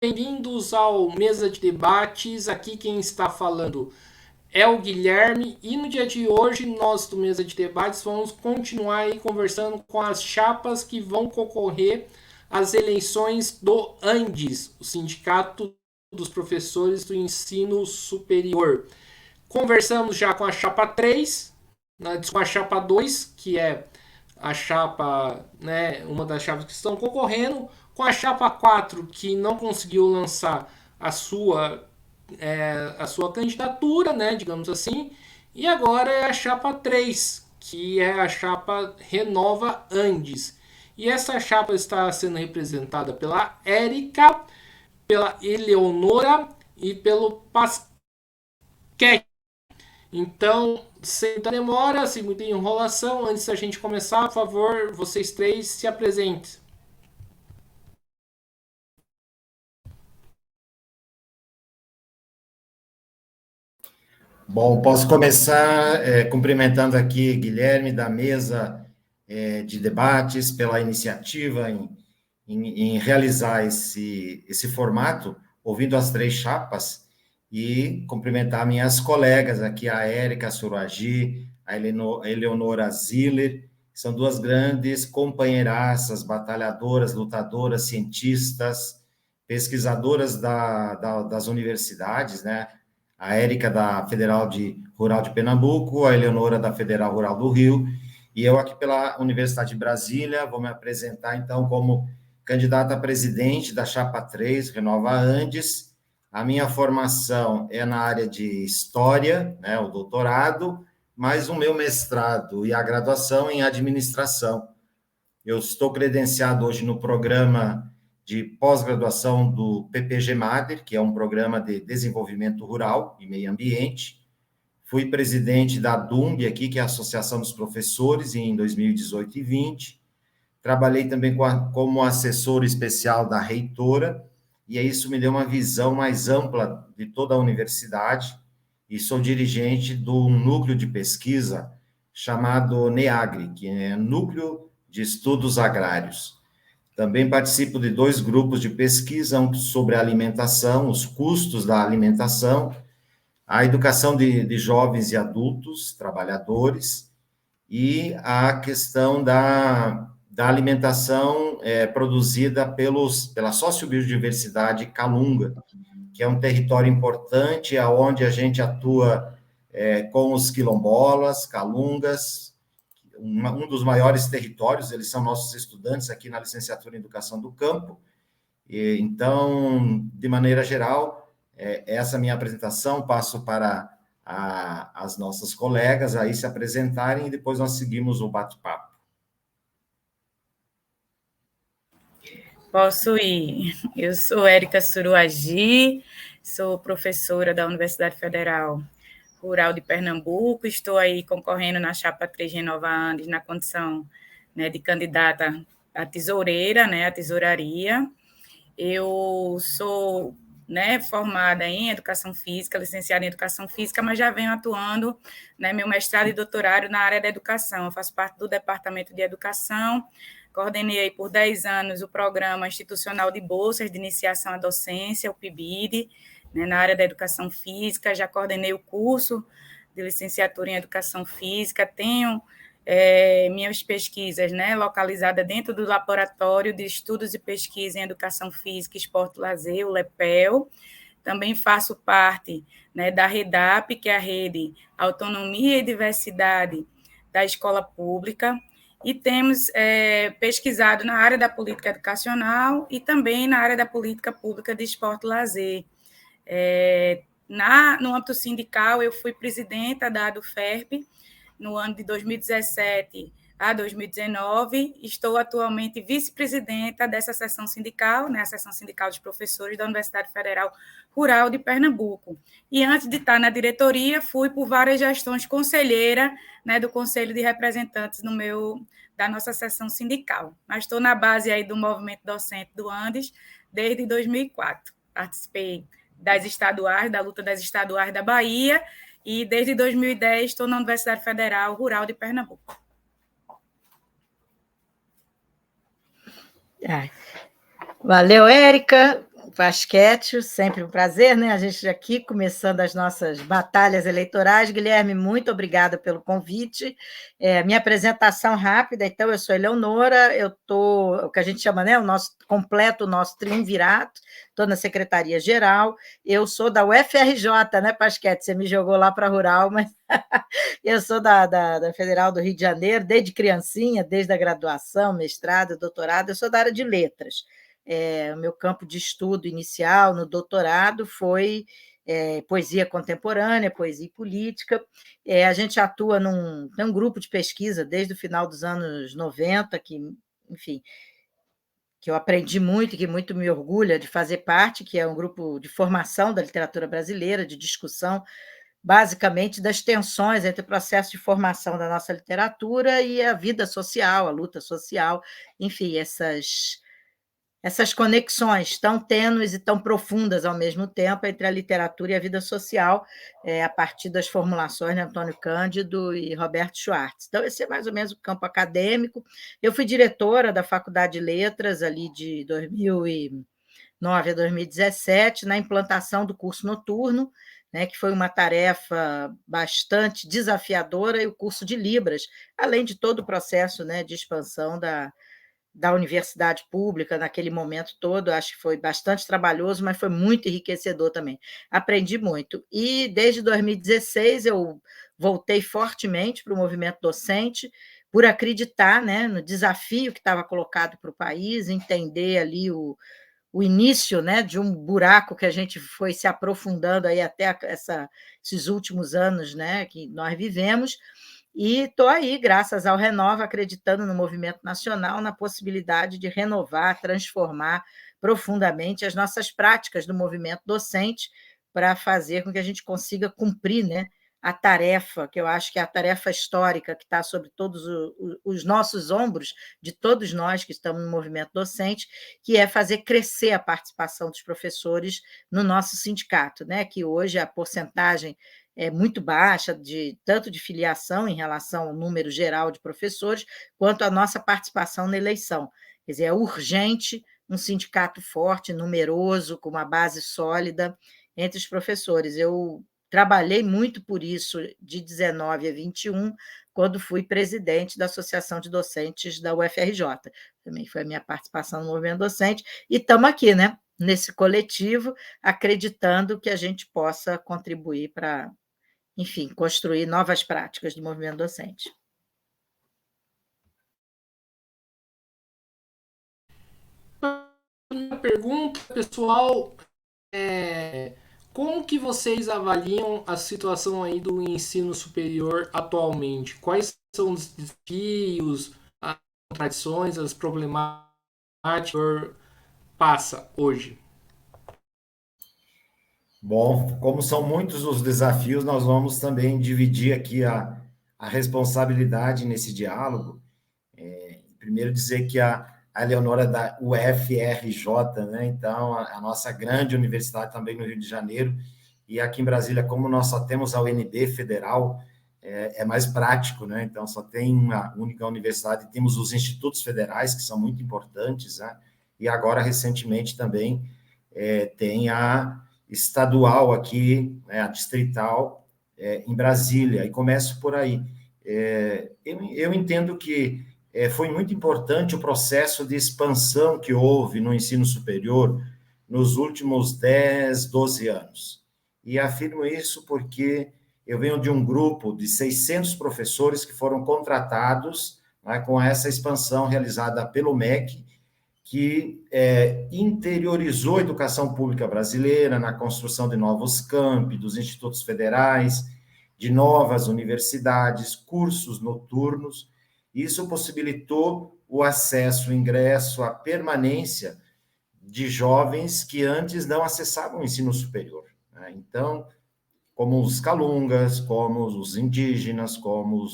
Bem-vindos ao Mesa de Debates. Aqui quem está falando é o Guilherme e no dia de hoje nós do Mesa de Debates vamos continuar aí conversando com as chapas que vão concorrer às eleições do Andes, o Sindicato dos Professores do Ensino Superior. Conversamos já com a chapa 3, com a chapa 2, que é a chapa, né, uma das chapas que estão concorrendo, com a chapa 4, que não conseguiu lançar a sua candidatura, né, digamos assim, e agora é a chapa 3, que é a chapa Renova Andes. E essa chapa está sendo representada pela Érica, pela Eleonora e pelo Pasquete. Então, sem muita demora, sem muita enrolação, antes da gente começar, por favor, vocês três se apresentem. Bom, posso começar cumprimentando aqui Guilherme da mesa de debates pela iniciativa em realizar esse formato, ouvindo as três chapas, e cumprimentar minhas colegas aqui, a Érica Suragi, a Eleonora Ziller, que são duas grandes companheiraças, batalhadoras, lutadoras, cientistas, pesquisadoras das universidades, né? A Érica da Rural de Pernambuco, a Eleonora da Federal Rural do Rio, e eu aqui pela Universidade de Brasília, vou me apresentar então como candidata a presidente da Chapa 3, Renova Andes. A minha formação é na área de História, né, o doutorado, mas o meu mestrado e a graduação em Administração. Eu estou credenciado hoje no programa de pós-graduação do PPG-MADER, que é um programa de desenvolvimento rural e meio ambiente. Fui presidente da DUMB aqui, que é a Associação dos Professores, em 2018 e 20. Trabalhei também como assessor especial da reitora, e isso me deu uma visão mais ampla de toda a universidade, e sou dirigente do núcleo de pesquisa chamado NEAGRE, que é Núcleo de Estudos Agrários. Também participo de 2 grupos de pesquisa, um sobre a alimentação, os custos da alimentação, a educação de jovens e adultos, trabalhadores, e a questão da alimentação produzida pela sociobiodiversidade Calunga, que é um território importante, onde a gente atua com os quilombolas, calungas, um dos maiores territórios, eles são nossos estudantes aqui na licenciatura em Educação do Campo. Então, de maneira geral, essa minha apresentação, passo para as nossas colegas aí se apresentarem e depois nós seguimos o bate-papo. Posso ir. Eu sou Érica Suruagi, sou professora da Universidade Federal Rural de Pernambuco, estou aí concorrendo na Chapa 3 Renova Andes, na condição, né, de candidata à tesoureira, né, à tesouraria. Eu sou, né, formada em Educação Física, licenciada em Educação Física, mas já venho atuando, né, meu mestrado e doutorado na área da educação. Eu faço parte do Departamento de Educação, coordenei aí por 10 anos o Programa Institucional de Bolsas de Iniciação à Docência, o PIBID, né, na área da Educação Física, já coordenei o curso de licenciatura em Educação Física, tenho minhas pesquisas, né, localizadas dentro do Laboratório de Estudos e Pesquisa em Educação Física, Esporte e Lazer, o LEPEL. Também faço parte, né, da REDAP, que é a Rede Autonomia e Diversidade da Escola Pública, e temos pesquisado na área da política educacional e também na área da política pública de esporte e lazer. No âmbito sindical, eu fui presidenta da ADUFERP no ano de 2017 a 2019, estou atualmente vice-presidenta dessa seção sindical, né, a seção sindical dos professores da Universidade Federal Rural de Pernambuco. E antes de estar na diretoria, fui por várias gestões conselheira, né, do Conselho de Representantes da nossa seção sindical. Mas estou na base aí do movimento docente do Andes desde 2004. Participei das estaduais, da luta das estaduais da Bahia, e desde 2010 estou na Universidade Federal Rural de Pernambuco. Valeu, Érica. Basquete, sempre um prazer, né? A gente aqui começando as nossas batalhas eleitorais. Guilherme, muito obrigada pelo convite. Minha apresentação rápida, então, eu sou Eleonora, eu estou, o que a gente chama, né? O nosso triunvirato, estou na Secretaria-Geral, eu sou da UFRJ, né, Basquete? Você me jogou lá para Rural, mas eu sou da Federal do Rio de Janeiro, desde criancinha, desde a graduação, mestrado, doutorado, eu sou da área de letras. O meu campo de estudo inicial no doutorado foi poesia contemporânea, poesia e política. A gente atua tem um grupo de pesquisa desde o final dos anos 90, que, enfim, que eu aprendi muito, que muito me orgulha de fazer parte, que é um grupo de formação da literatura brasileira, de discussão, basicamente, das tensões entre o processo de formação da nossa literatura e a vida social, a luta social, enfim, essas conexões tão tênues e tão profundas ao mesmo tempo entre a literatura e a vida social, a partir das formulações de Antônio Cândido e Roberto Schwartz. Então, esse é mais ou menos o campo acadêmico. Eu fui diretora da Faculdade de Letras, ali de 2009 a 2017, na implantação do curso noturno, né, que foi uma tarefa bastante desafiadora, e o curso de Libras, além de todo o processo, né, de expansão da universidade pública naquele momento todo. Acho que foi bastante trabalhoso, mas foi muito enriquecedor também. Aprendi muito. E desde 2016 eu voltei fortemente para o movimento docente, por acreditar, né, no desafio que estava colocado para o país, entender ali o início, né, de um buraco que a gente foi se aprofundando aí até esses últimos anos, né, que nós vivemos. E estou aí, graças ao Renova, acreditando no movimento nacional, na possibilidade de renovar, transformar profundamente as nossas práticas do movimento docente, para fazer com que a gente consiga cumprir, né, a tarefa, que eu acho que é a tarefa histórica que está sobre todos os nossos ombros, de todos nós que estamos no movimento docente, que é fazer crescer a participação dos professores no nosso sindicato, né, que hoje a porcentagem é muito baixa, tanto de filiação em relação ao número geral de professores, quanto a nossa participação na eleição. Quer dizer, é urgente um sindicato forte, numeroso, com uma base sólida entre os professores. Eu trabalhei muito por isso de 19 a 21, quando fui presidente da Associação de Docentes da UFRJ. Também foi a minha participação no movimento docente, e estamos aqui, né, nesse coletivo, acreditando que a gente possa contribuir para, enfim, construir novas práticas do movimento docente. Uma pergunta, pessoal, como que vocês avaliam a situação aí do ensino superior atualmente? Quais são os desafios, as contradições, as problemáticas que o senhor passa hoje? Bom, como são muitos os desafios, nós vamos também dividir aqui a responsabilidade nesse diálogo. Primeiro dizer que a Eleonora é da UFRJ, né? Então, a nossa grande universidade também no Rio de Janeiro, e aqui em Brasília, como nós só temos a UNB Federal, é mais prático, né? Então, só tem uma única universidade, temos os institutos federais, que são muito importantes, né? E agora, recentemente, também tem a estadual aqui, né, a distrital, em Brasília, e começo por aí. Eu entendo que foi muito importante o processo de expansão que houve no ensino superior nos últimos 10, 12 anos. E afirmo isso porque eu venho de um grupo de 600 professores que foram contratados, né, com essa expansão realizada pelo MEC, que interiorizou a educação pública brasileira na construção de novos campi, dos institutos federais, de novas universidades, cursos noturnos. Isso possibilitou o acesso, o ingresso, a permanência de jovens que antes não acessavam o ensino superior, né? Então, como os calungas, como os indígenas, como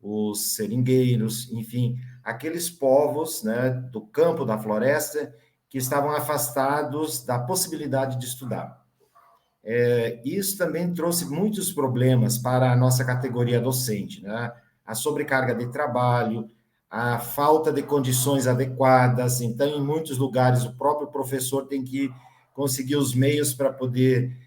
os seringueiros, enfim, aqueles povos, né, do campo, da floresta, que estavam afastados da possibilidade de estudar. Isso também trouxe muitos problemas para a nossa categoria docente, né? A sobrecarga de trabalho, a falta de condições adequadas. Então, em muitos lugares, o próprio professor tem que conseguir os meios para poder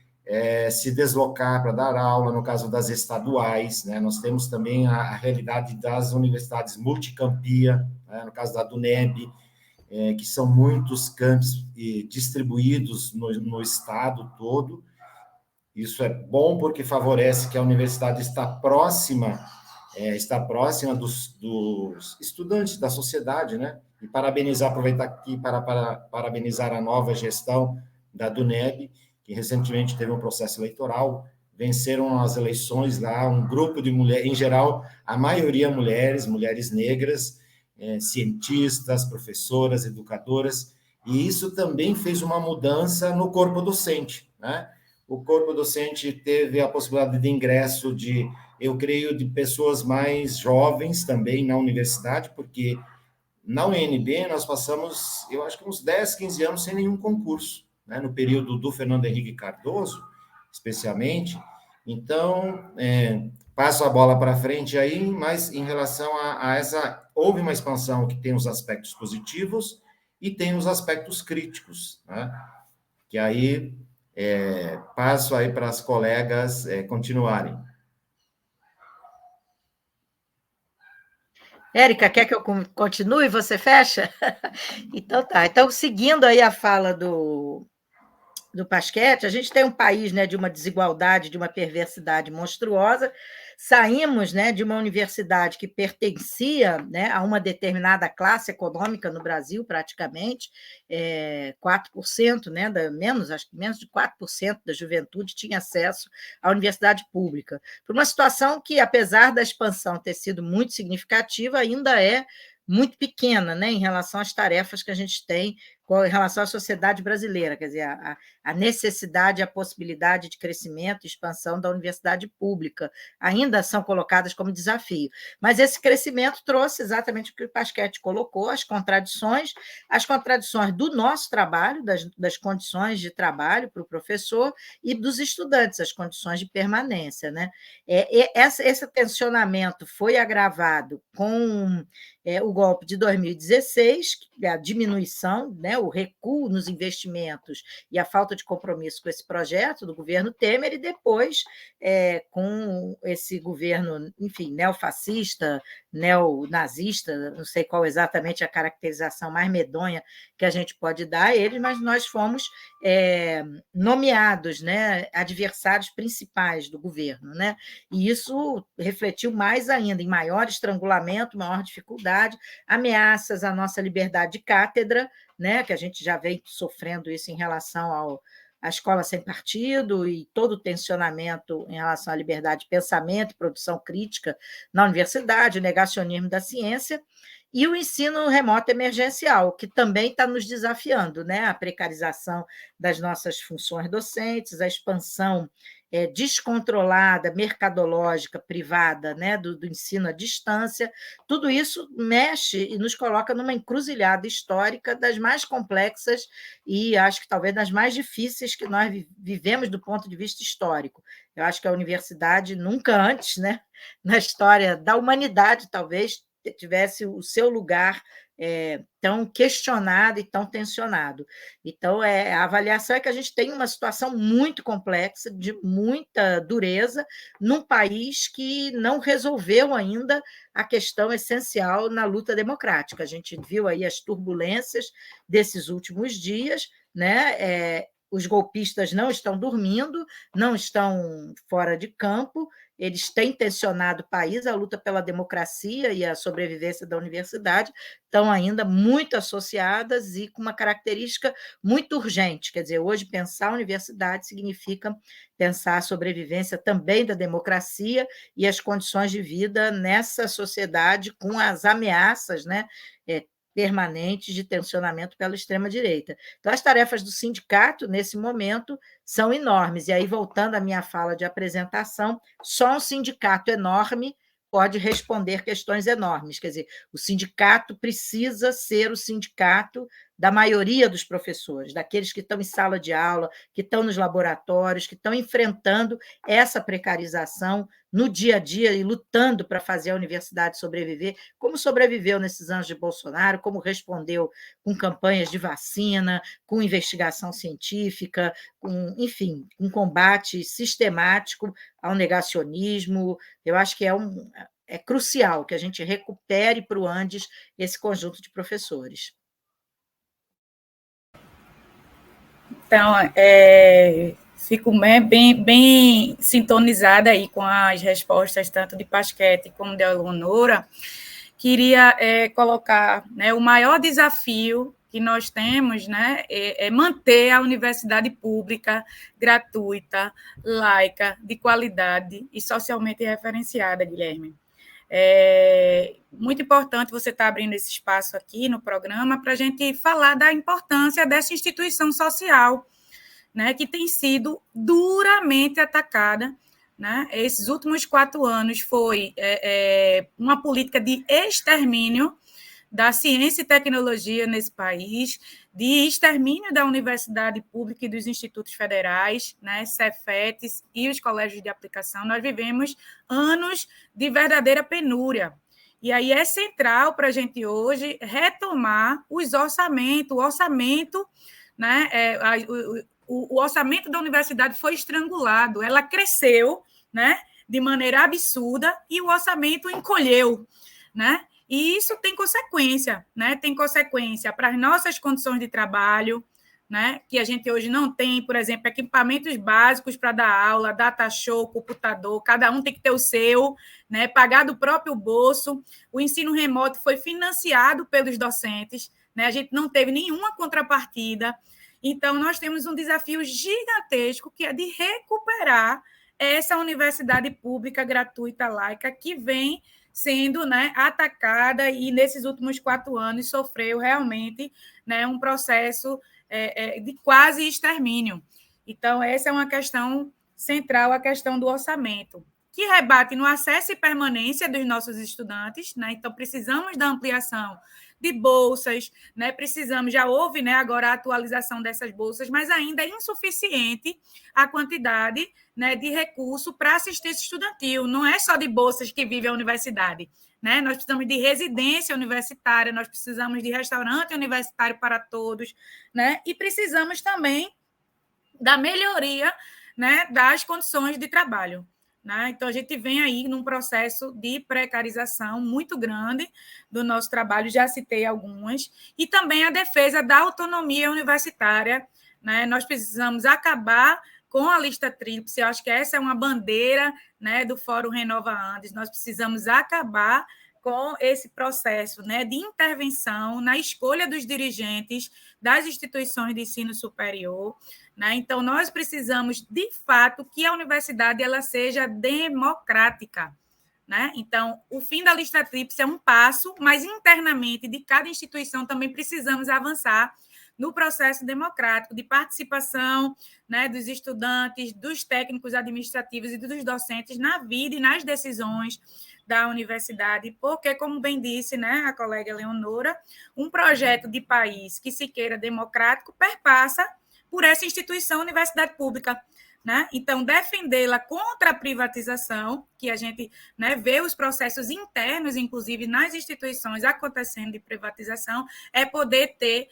se deslocar para dar aula, no caso das estaduais, né? Nós temos também a realidade das universidades multicampia, né? No caso da DUNEB, que são muitos campos distribuídos no estado todo. Isso é bom porque favorece que a universidade está próxima dos estudantes da sociedade, né? E aproveitar aqui para parabenizar a nova gestão da DUNEB, que recentemente teve um processo eleitoral, venceram as eleições lá, um grupo de mulheres, em geral, a maioria mulheres negras, cientistas, professoras, educadoras, e isso também fez uma mudança no corpo docente, né? O corpo docente teve a possibilidade de ingresso eu creio, de pessoas mais jovens também na universidade, porque na UNB nós passamos, eu acho que uns 10, 15 anos sem nenhum concurso, né? No período do Fernando Henrique Cardoso, especialmente. Então, passo a bola para frente aí, mas em relação a essa, houve uma expansão que tem os aspectos positivos e tem os aspectos críticos, né? Que aí passo aí para as colegas continuarem. Érica, quer que eu continue e você fecha? Então tá. Então, seguindo aí a fala do Pasquete, a gente tem um país, né, de uma desigualdade, de uma perversidade monstruosa. Saímos, né, de uma universidade que pertencia, né, a uma determinada classe econômica no Brasil, praticamente, 4%, né, acho que menos de 4% da juventude tinha acesso à universidade pública. Por uma situação que, apesar da expansão ter sido muito significativa, ainda é muito pequena, né, em relação às tarefas que a gente tem em relação à sociedade brasileira, quer dizer, a necessidade, a possibilidade de crescimento e expansão da universidade pública ainda são colocadas como desafio. Mas esse crescimento trouxe exatamente o que o Pasquete colocou, as contradições do nosso trabalho, das condições de trabalho para o professor e dos estudantes, as condições de permanência, né? Esse tensionamento foi agravado com o golpe de 2016, a diminuição, né, o recuo nos investimentos e a falta de compromisso com esse projeto do governo Temer, e depois, com esse governo, enfim, neofascista, neonazista, não sei qual exatamente a caracterização mais medonha que a gente pode dar a ele, mas nós fomos nomeados, né, adversários principais do governo, né? E isso refletiu mais ainda em maior estrangulamento, maior dificuldade, ameaças à nossa liberdade de cátedra, né, que a gente já vem sofrendo isso em relação à escola sem partido e todo o tensionamento em relação à liberdade de pensamento e produção crítica na universidade, o negacionismo da ciência, e o ensino remoto emergencial, que também está nos desafiando, né? A precarização das nossas funções docentes, a expansão descontrolada, mercadológica, privada, né, do ensino à distância, tudo isso mexe e nos coloca numa encruzilhada histórica das mais complexas e acho que talvez das mais difíceis que nós vivemos do ponto de vista histórico. Eu acho que a universidade nunca antes, né, na história da humanidade, talvez, tivesse o seu lugar tão questionado e tão tensionado. Então, a avaliação é que a gente tem uma situação muito complexa, de muita dureza, num país que não resolveu ainda a questão essencial na luta democrática. A gente viu aí as turbulências desses últimos dias, né? Os golpistas não estão dormindo, não estão fora de campo, eles têm tensionado o país, a luta pela democracia e a sobrevivência da universidade estão ainda muito associadas e com uma característica muito urgente. Quer dizer, hoje pensar a universidade significa pensar a sobrevivência também da democracia e as condições de vida nessa sociedade com as ameaças, né, permanentes de tensionamento pela extrema-direita. Então, as tarefas do sindicato, nesse momento, são enormes. E aí, voltando à minha fala de apresentação, só um sindicato enorme pode responder questões enormes. Quer dizer, o sindicato precisa ser o sindicato da maioria dos professores, daqueles que estão em sala de aula, que estão nos laboratórios, que estão enfrentando essa precarização no dia a dia e lutando para fazer a universidade sobreviver, como sobreviveu nesses anos de Bolsonaro, como respondeu com campanhas de vacina, com investigação científica, enfim, um combate sistemático ao negacionismo. Eu acho que é crucial que a gente recupere para o Andes esse conjunto de professores. Então, fico bem sintonizada aí com as respostas tanto de Pasquete como de Eleonora. Queria colocar, né, o maior desafio que nós temos, né, é manter a universidade pública, gratuita, laica, de qualidade e socialmente referenciada, Guilherme. É muito importante você estar abrindo esse espaço aqui no programa para a gente falar da importância dessa instituição social, né, que tem sido duramente atacada, né? Esses últimos 4 anos foi uma política de extermínio da ciência e tecnologia nesse país, de extermínio da universidade pública e dos institutos federais, né, Cefetes e os colégios de aplicação. Nós vivemos anos de verdadeira penúria. E aí é central para a gente hoje retomar os orçamentos. O orçamento, né, o orçamento da universidade foi estrangulado, ela cresceu, né, de maneira absurda e o orçamento encolheu, né? E isso tem consequência, né? Tem consequência para as nossas condições de trabalho, né? Que a gente hoje não tem, por exemplo, equipamentos básicos para dar aula, data show, computador, cada um tem que ter o seu, né? Pagar do próprio bolso. O ensino remoto foi financiado pelos docentes, né? A gente não teve nenhuma contrapartida. Então, nós temos um desafio gigantesco que é de recuperar essa universidade pública, gratuita, laica, que vem sendo, né, atacada e, nesses últimos 4 anos, sofreu realmente, né, um processo de quase extermínio. Então, essa é uma questão central, a questão do orçamento, que rebate no acesso e permanência dos nossos estudantes, né? Então, precisamos da ampliação de bolsas, né? Precisamos, já houve, né, agora a atualização dessas bolsas, mas ainda é insuficiente a quantidade, né, de recurso para assistência estudantil. Não é só de bolsas que vive a universidade, né? Nós precisamos de residência universitária, nós precisamos de restaurante universitário para todos, né? E precisamos também da melhoria, né, das condições de trabalho. Né? Então, a gente vem aí num processo de precarização muito grande do nosso trabalho, já citei algumas, e também a defesa da autonomia universitária. Né? Nós precisamos acabar com a lista tríplice, eu acho que essa é uma bandeira, né, do Fórum Renova Andes, nós precisamos acabar com esse processo, né, de intervenção na escolha dos dirigentes das instituições de ensino superior. Né? Então, nós precisamos, de fato, que a universidade ela seja democrática. Né? Então, o fim da lista tríplice é um passo, mas internamente, de cada instituição, também precisamos avançar no processo democrático de participação, né, dos estudantes, dos técnicos administrativos e dos docentes na vida e nas decisões da universidade, porque, como bem disse, né, a colega Eleonora, um projeto de país que se queira democrático perpassa por essa instituição universidade pública. Né? Então, defendê-la contra a privatização, que a gente, né, vê os processos internos, inclusive nas instituições acontecendo de privatização, é poder ter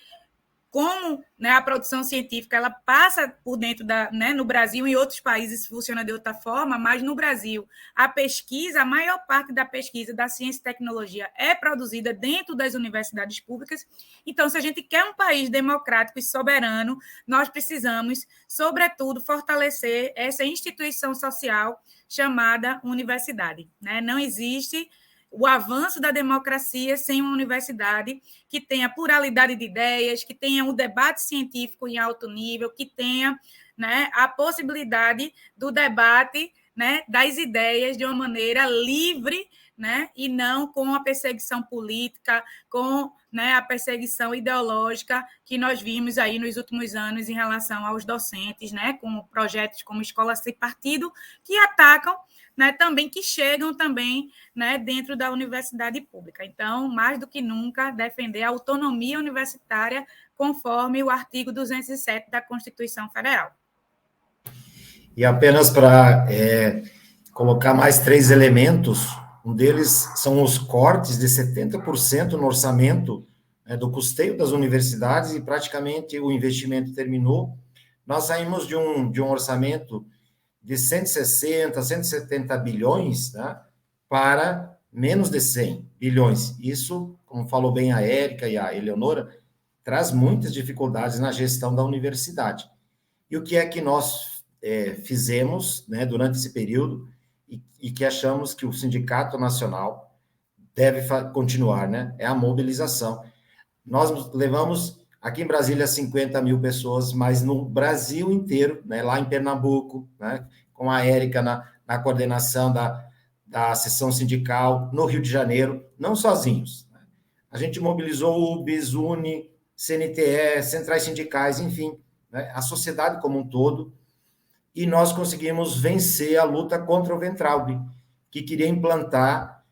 como, né, a produção científica ela passa por dentro né, no Brasil, em outros países funciona de outra forma, mas no Brasil a pesquisa, a maior parte da pesquisa da ciência e tecnologia é produzida dentro das universidades públicas. Então, se a gente quer um país democrático e soberano, nós precisamos, sobretudo, fortalecer essa instituição social chamada universidade. Né? Não existe o avanço da democracia sem uma universidade que tenha pluralidade de ideias, que tenha um debate científico em alto nível, que tenha, né, a possibilidade do debate, né, das ideias de uma maneira livre, né, e não com a perseguição política, com, né, a perseguição ideológica que nós vimos aí nos últimos anos em relação aos docentes, né, com projetos como Escola Sem Partido, que atacam, né, também, que chegam também, né, dentro da universidade pública. Então, mais do que nunca, defender a autonomia universitária conforme o artigo 207 da Constituição Federal. E apenas para colocar mais 3 elementos. Um deles são os cortes de 70% no orçamento, né, do custeio das universidades, e praticamente o investimento terminou. Nós saímos de um orçamento de 160, 170 bilhões, né, para menos de 100 bilhões. Isso, como falou bem a Érica e a Eleonora, traz muitas dificuldades na gestão da universidade. E o que é que nós fizemos, né, durante esse período, e que achamos que o Sindicato Nacional deve continuar, né? É a mobilização. Nós levamos aqui em Brasília 50 mil pessoas, mas no Brasil inteiro, né, lá em Pernambuco, né, com a Érica na coordenação da seção sindical, no Rio de Janeiro, não sozinhos. Né? A gente mobilizou o UBS, UNE, CNTE, centrais sindicais, enfim, né, a sociedade como um todo, e nós conseguimos vencer a luta contra o Weintraub, que queria implantar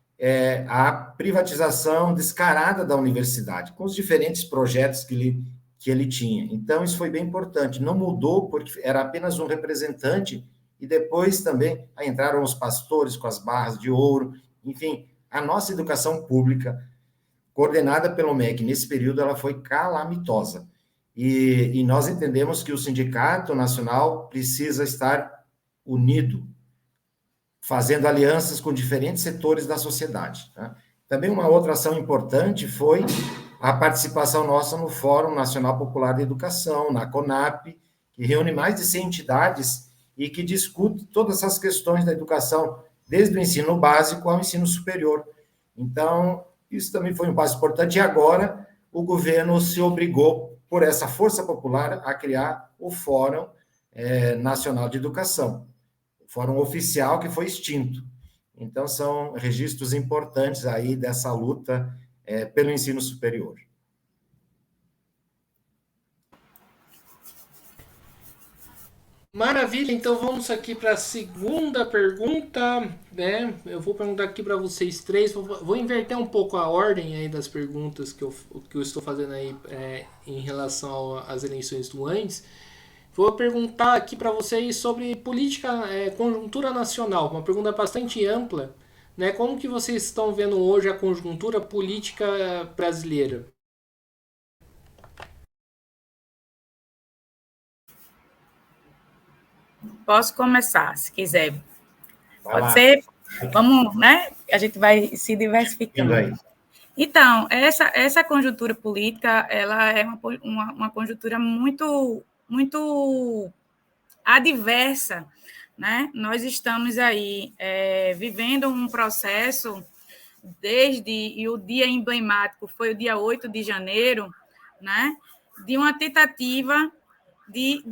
a privatização descarada da universidade, com os diferentes projetos que ele tinha. Então, isso foi bem importante. Não mudou, porque era apenas um representante, e depois também entraram os pastores com as barras de ouro. Enfim, a nossa educação pública, coordenada pelo MEC, nesse período, ela foi calamitosa. E nós entendemos que o Sindicato Nacional precisa estar unido, fazendo alianças com diferentes setores da sociedade. Tá? Também uma outra ação importante foi a participação nossa no Fórum Nacional Popular de Educação, na CONAP, que reúne mais de 100 entidades e que discute todas essas questões da educação, desde o ensino básico ao ensino superior. Então, isso também foi um passo importante, e agora o governo se obrigou, por essa força popular, a criar o Fórum Nacional de Educação, o fórum oficial que foi extinto. Então, são registros importantes aí dessa luta pelo ensino superior. Maravilha, então vamos aqui para a segunda pergunta, né? Eu vou perguntar aqui para vocês três, vou inverter um pouco a ordem aí das perguntas que eu estou fazendo aí em relação às eleições do ANS. Vou perguntar aqui para vocês sobre política, conjuntura nacional, uma pergunta bastante ampla, né? Como que vocês estão vendo hoje a conjuntura política brasileira? Posso começar, se quiser. Pode ser? Vamos, né? A gente vai se diversificando. Então, essa conjuntura política, ela é uma conjuntura muito, muito adversa, né? Nós estamos aí vivendo um processo e o dia emblemático foi o dia 8 de janeiro, né? De uma tentativa de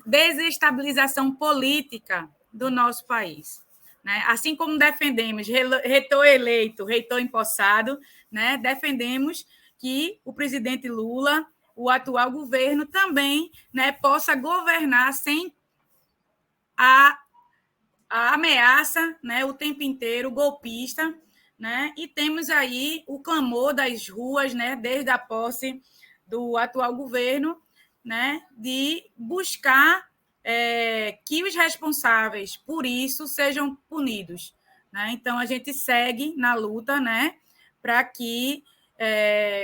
desestabilização política do nosso país. Né? Assim como defendemos reitor eleito, reitor empossado, né? Defendemos que o presidente Lula, o atual governo, também, né, possa governar sem a ameaça, né, o tempo inteiro golpista, né? E temos aí o clamor das ruas, né, desde a posse do atual governo, né, de buscar que os responsáveis por isso sejam punidos. Né? Então, a gente segue na luta, né, para que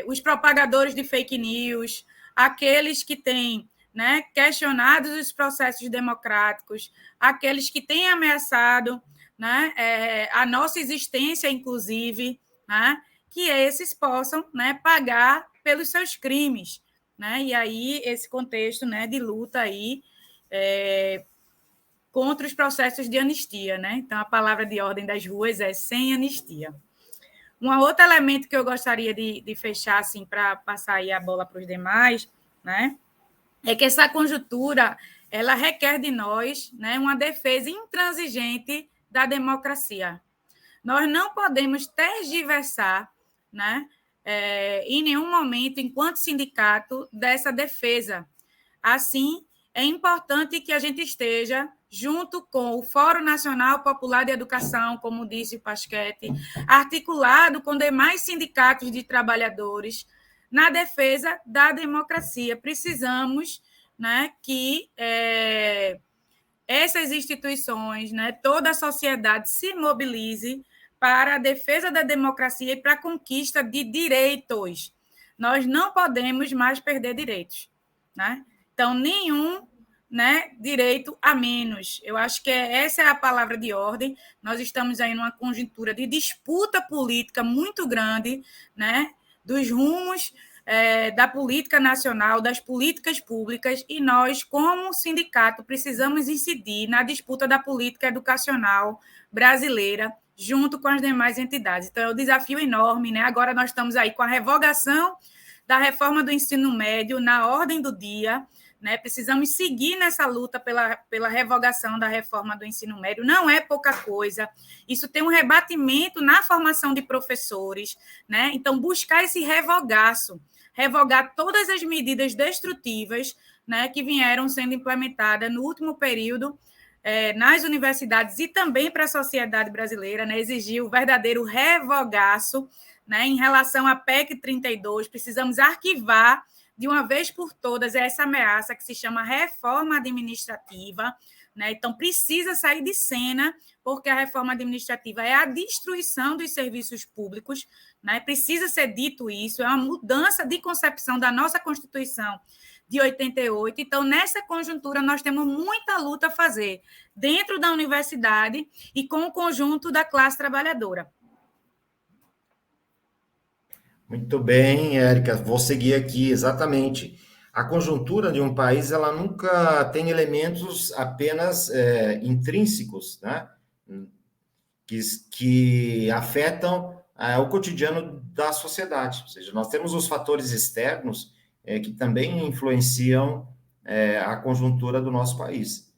os propagadores de fake news, aqueles que têm, né, questionado os processos democráticos, aqueles que têm ameaçado, né, a nossa existência, inclusive, né, que esses possam, né, pagar pelos seus crimes. Né? E aí, esse contexto, né, de luta aí, contra os processos de anistia. Né? Então, a palavra de ordem das ruas é sem anistia. Um outro elemento que eu gostaria de fechar, assim, para passar aí a bola para os demais, né, é que essa conjuntura ela requer de nós, né, uma defesa intransigente da democracia. Nós não podemos tergiversar, né, em nenhum momento, enquanto sindicato, dessa defesa. Assim, é importante que a gente esteja junto com o Fórum Nacional Popular de Educação, como disse o Pasquete, articulado com demais sindicatos de trabalhadores, na defesa da democracia. Precisamos, né, que essas instituições, né, toda a sociedade se mobilize para a defesa da democracia e para a conquista de direitos. Nós não podemos mais perder direitos, né? Então, nenhum, né, direito a menos. Eu acho que essa é a palavra de ordem. Nós estamos aí numa conjuntura de disputa política muito grande, né, dos rumos da política nacional, das políticas públicas, e nós, como sindicato, precisamos incidir na disputa da política educacional brasileira, junto com as demais entidades. Então, é um desafio enorme, né? Agora nós estamos aí com a revogação da reforma do ensino médio na ordem do dia, né? Precisamos seguir nessa luta pela revogação da reforma do ensino médio. Não é pouca coisa. Isso tem um rebatimento na formação de professores, né? Então, buscar esse revogar todas as medidas destrutivas, né, que vieram sendo implementadas no último período nas universidades e também para a sociedade brasileira, né, exigiu o verdadeiro revogaço, né, em relação à PEC 32. Precisamos arquivar de uma vez por todas essa ameaça que se chama reforma administrativa, né? Então, precisa sair de cena, porque a reforma administrativa é a destruição dos serviços públicos, né? Precisa ser dito isso, é uma mudança de concepção da nossa Constituição de 88. Então, nessa conjuntura, nós temos muita luta a fazer dentro da universidade e com o conjunto da classe trabalhadora. Muito bem, Érica, vou seguir aqui, exatamente. A conjuntura de um país, ela nunca tem elementos apenas intrínsecos, né? que afetam o cotidiano da sociedade. Ou seja, nós temos os fatores externos que também influenciam a conjuntura do nosso país,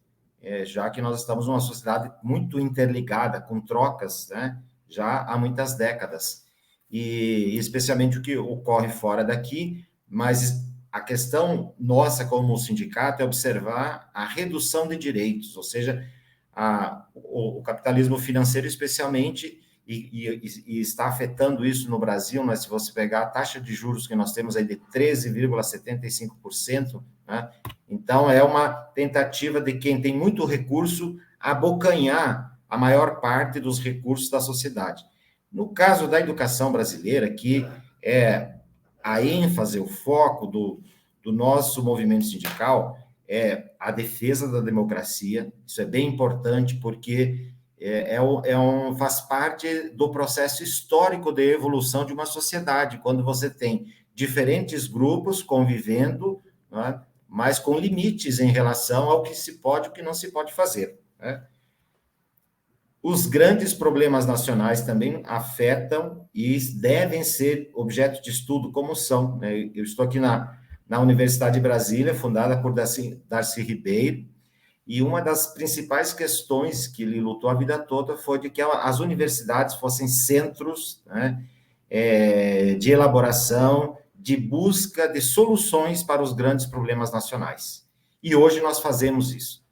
já que nós estamos numa sociedade muito interligada, com trocas, né? Já há muitas décadas. E especialmente o que ocorre fora daqui, mas a questão nossa como sindicato é observar a redução de direitos, ou seja, o capitalismo financeiro especialmente, e está afetando isso no Brasil, mas se você pegar a taxa de juros que nós temos aí de 13,75%, né? Então é uma tentativa de quem tem muito recurso abocanhar a maior parte dos recursos da sociedade. No caso da educação brasileira, que é a ênfase, o foco do nosso movimento sindical, é a defesa da democracia. Isso é bem importante, porque faz parte do processo histórico de evolução de uma sociedade, quando você tem diferentes grupos convivendo, né, mas com limites em relação ao que se pode e o que não se pode fazer, né? Os grandes problemas nacionais também afetam e devem ser objeto de estudo, como são, né? Eu estou aqui na Universidade de Brasília, fundada por Darcy Ribeiro, e uma das principais questões que ele lutou a vida toda foi de que as universidades fossem centros, né, de elaboração, de busca de soluções para os grandes problemas nacionais. E hoje nós fazemos isso.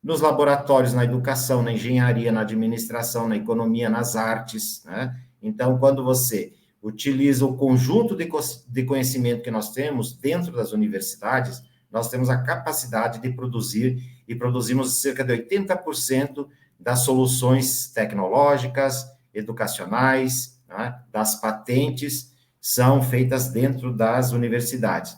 Nos laboratórios, na educação, na engenharia, na administração, na economia, nas artes, né? Então, quando você utiliza o conjunto de conhecimento que nós temos dentro das universidades, nós temos a capacidade de produzir, e produzimos cerca de 80% das soluções tecnológicas, educacionais, né? Das patentes, são feitas dentro das universidades.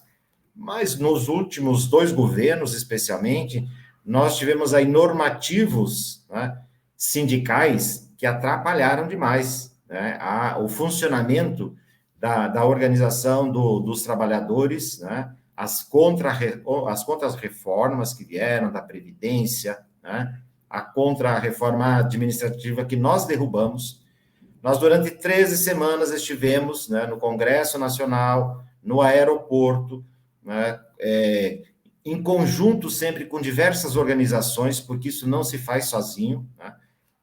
Mas nos últimos 2 governos, especialmente, nós tivemos aí normativos, né, sindicais que atrapalharam demais, né, o funcionamento da organização dos trabalhadores, né, as contra-reformas que vieram da Previdência, né, a contra-reforma administrativa que nós derrubamos. Nós, durante 13 semanas, estivemos, né, no Congresso Nacional, no aeroporto, né, em conjunto sempre com diversas organizações, porque isso não se faz sozinho, né,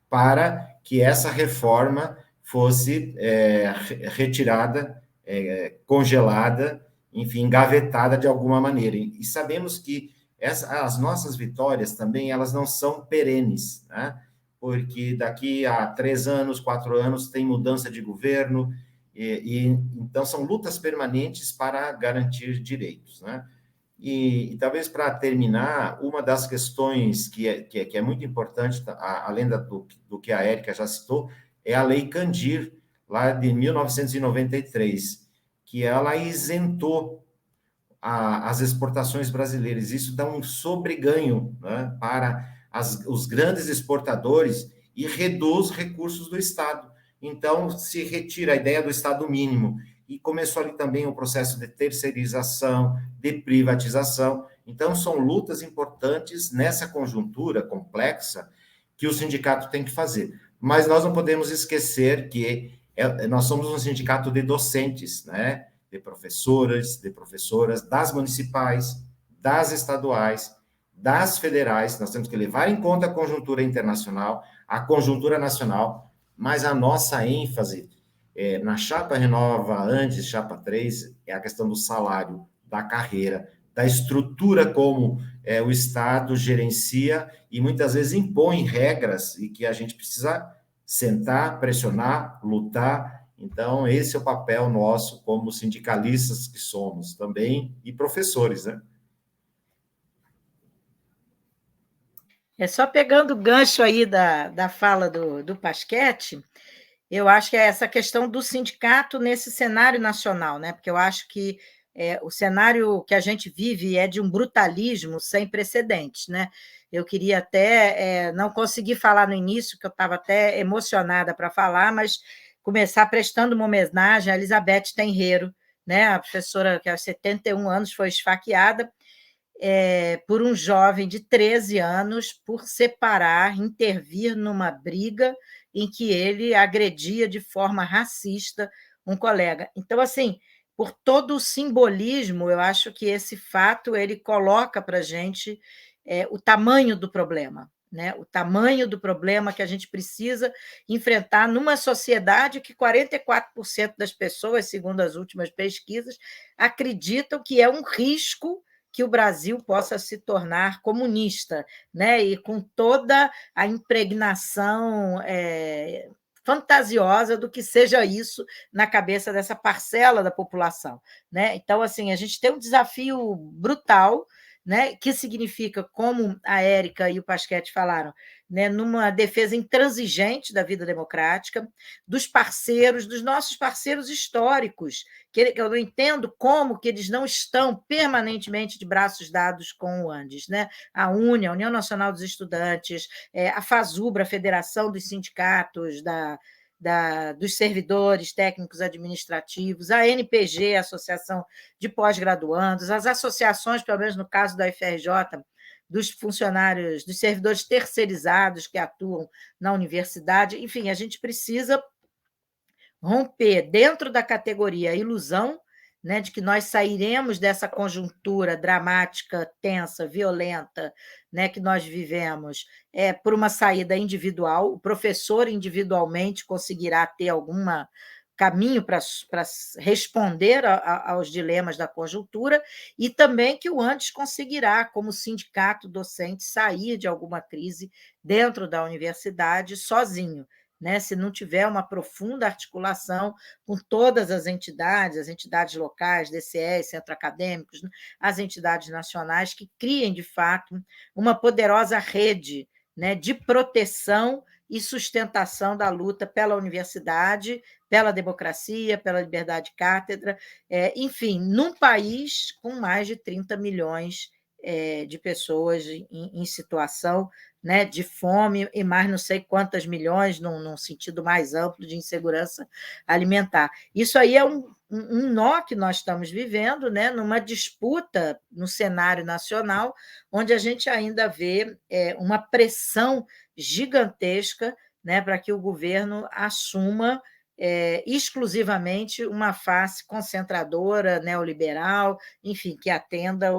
para que essa reforma fosse retirada, congelada, enfim, engavetada de alguma maneira. E sabemos que as nossas vitórias também, elas não são perenes, né, porque daqui a 3 anos, 4 anos, tem mudança de governo, então são lutas permanentes para garantir direitos, né? E talvez para terminar, uma das questões que é muito importante, além do que a Érica já citou, é a Lei Candir, lá de 1993, que ela isentou as exportações brasileiras. Isso dá um sobreganho, né, para os grandes exportadores e reduz recursos do Estado. Então, se retira a ideia do Estado mínimo e começou ali também o processo de terceirização, de privatização. Então, são lutas importantes nessa conjuntura complexa que o sindicato tem que fazer. Mas nós não podemos esquecer que nós somos um sindicato de docentes, né? De professoras, das municipais, das estaduais, das federais. Nós temos que levar em conta a conjuntura internacional, a conjuntura nacional, mas a nossa ênfase na Chapa Renova, antes Chapa 3, é a questão do salário, da carreira, da estrutura como o Estado gerencia e muitas vezes impõe regras e que a gente precisa sentar, pressionar, lutar. Então, esse é o papel nosso como sindicalistas que somos também e professores, né? Só pegando o gancho aí da fala do Pasquete, eu acho que é essa questão do sindicato nesse cenário nacional, né? Porque eu acho que o cenário que a gente vive é de um brutalismo sem precedentes, né? Eu queria até não conseguir falar no início, que eu estava até emocionada para falar, mas começar prestando uma homenagem a Elizabeth Tenreiro, né? A professora que aos 71 anos foi esfaqueada por um jovem de 13 anos por separar, intervir numa briga em que ele agredia de forma racista um colega. Então, assim, por todo o simbolismo, eu acho que esse fato ele coloca para a gente o tamanho do problema, né? O tamanho do problema que a gente precisa enfrentar numa sociedade que 44% das pessoas, segundo as últimas pesquisas, acreditam que é um risco que o Brasil possa se tornar comunista, né? E com toda a impregnação fantasiosa do que seja isso na cabeça dessa parcela da população, né? Então, assim, a gente tem um desafio brutal, né? Que significa, como a Érica e o Pasquete falaram, né? Numa defesa intransigente da vida democrática, dos parceiros, dos nossos parceiros históricos, que eu não entendo como que eles não estão permanentemente de braços dados com o Andes, né? A UNE, a União Nacional dos Estudantes, a FASUBRA, a Federação dos Sindicatos dos Servidores Técnicos Administrativos, a NPG, a Associação de Pós-Graduandos, as associações, pelo menos no caso da UFRJ, dos funcionários, dos servidores terceirizados que atuam na universidade. Enfim, a gente precisa romper dentro da categoria ilusão, né, de que nós sairemos dessa conjuntura dramática, tensa, violenta, né, que nós vivemos por uma saída individual. O professor individualmente conseguirá ter algum caminho para responder aos dilemas da conjuntura, e também que o Andes conseguirá, como sindicato docente, sair de alguma crise dentro da universidade sozinho, né? Se não tiver uma profunda articulação com todas as entidades locais, DCEs, centros acadêmicos, as entidades nacionais, que criem, de fato, uma poderosa rede, né, de proteção e sustentação da luta pela universidade, pela democracia, pela liberdade de cátedra, enfim, num país com mais de 30 milhões de pessoas em situação, né, de fome e mais não sei quantas milhões, num sentido mais amplo, de insegurança alimentar. Isso aí é um nó que nós estamos vivendo, né, numa disputa no cenário nacional, onde a gente ainda vê uma pressão gigantesca, né, para que o governo assuma exclusivamente uma face concentradora, neoliberal, enfim, que atenda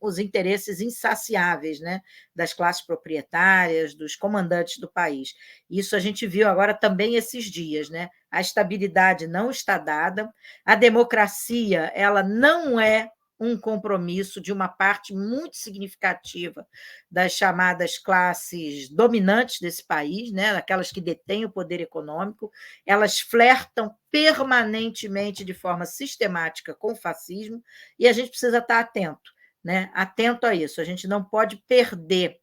os interesses insaciáveis, né, das classes proprietárias, dos comandantes do país. Isso a gente viu agora também esses dias, né? A estabilidade não está dada, a democracia ela não é um compromisso de uma parte muito significativa das chamadas classes dominantes desse país, né? Aquelas que detêm o poder econômico, elas flertam permanentemente, de forma sistemática, com o fascismo, e a gente precisa estar atento, né, atento a isso. A gente não pode perder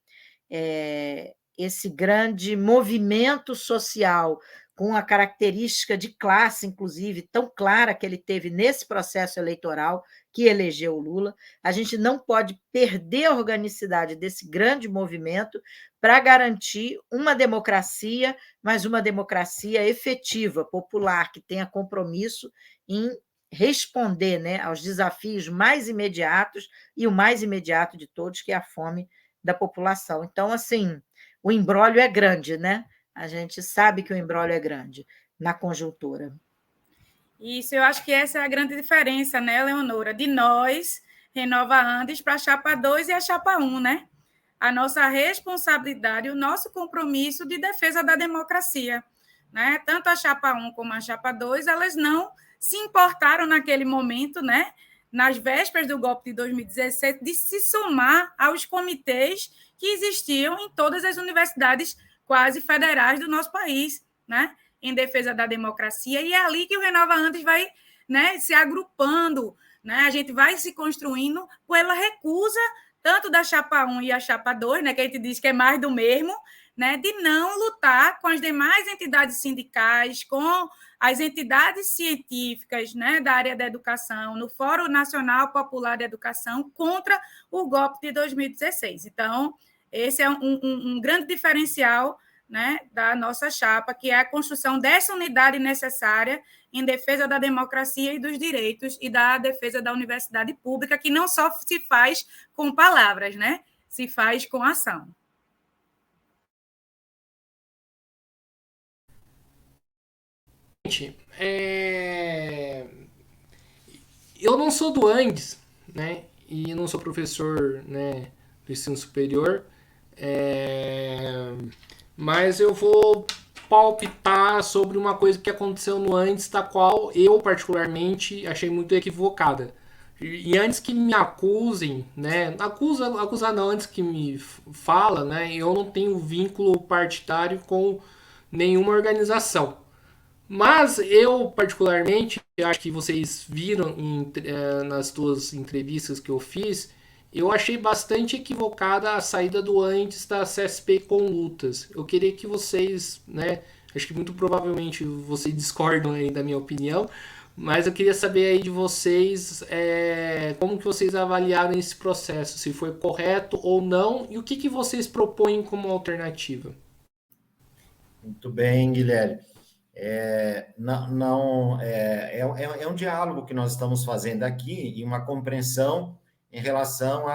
esse grande movimento social com a característica de classe, inclusive, tão clara que ele teve nesse processo eleitoral que elegeu o Lula. A gente não pode perder a organicidade desse grande movimento para garantir uma democracia, mas uma democracia efetiva, popular, que tenha compromisso em responder, né, aos desafios mais imediatos, e o mais imediato de todos, que é a fome da população. Então, assim, o imbróglio é grande, né? A gente sabe que o imbróglio é grande na conjuntura. Isso, eu acho que essa é a grande diferença, né, Leonora, de nós, Renova Andes, para a chapa 2 e a chapa 1, né? A nossa responsabilidade, o nosso compromisso de defesa da democracia, né? Tanto a chapa 1 como a chapa 2, elas não se importaram naquele momento, né, nas vésperas do golpe de 2017, de se somar aos comitês que existiam em todas as universidades quase federais do nosso país, né, em defesa da democracia, e é ali que o Renova Andes vai, né, se agrupando, né, a gente vai se construindo pela recusa, tanto da chapa 1 e a chapa 2, né, que a gente diz que é mais do mesmo, né, de não lutar com as demais entidades sindicais, com as entidades científicas, né, da área da educação, no Fórum Nacional Popular de Educação, contra o golpe de 2016. Então, esse é um grande diferencial, né, da nossa chapa, que é a construção dessa unidade necessária em defesa da democracia e dos direitos e da defesa da universidade pública, que não só se faz com palavras, né, se faz com ação. Gente, eu não sou do Andes, né? E não sou professor, né, do ensino superior. Mas eu vou palpitar sobre uma coisa que aconteceu no Andes, da qual eu particularmente achei muito equivocada. E antes que me acusem, né? Acusar não, antes que me fala, né? Eu não tenho vínculo partidário com nenhuma organização. Mas eu, particularmente, acho que vocês viram nas duas entrevistas que eu fiz, eu achei bastante equivocada a saída do Andes da CSP com lutas. Eu queria que vocês, né, acho que muito provavelmente vocês discordam aí da minha opinião, mas eu queria saber aí de vocês como que vocês avaliaram esse processo, se foi correto ou não, e o que vocês propõem como alternativa. Muito bem, Guilherme. É um diálogo que nós estamos fazendo aqui e uma compreensão em relação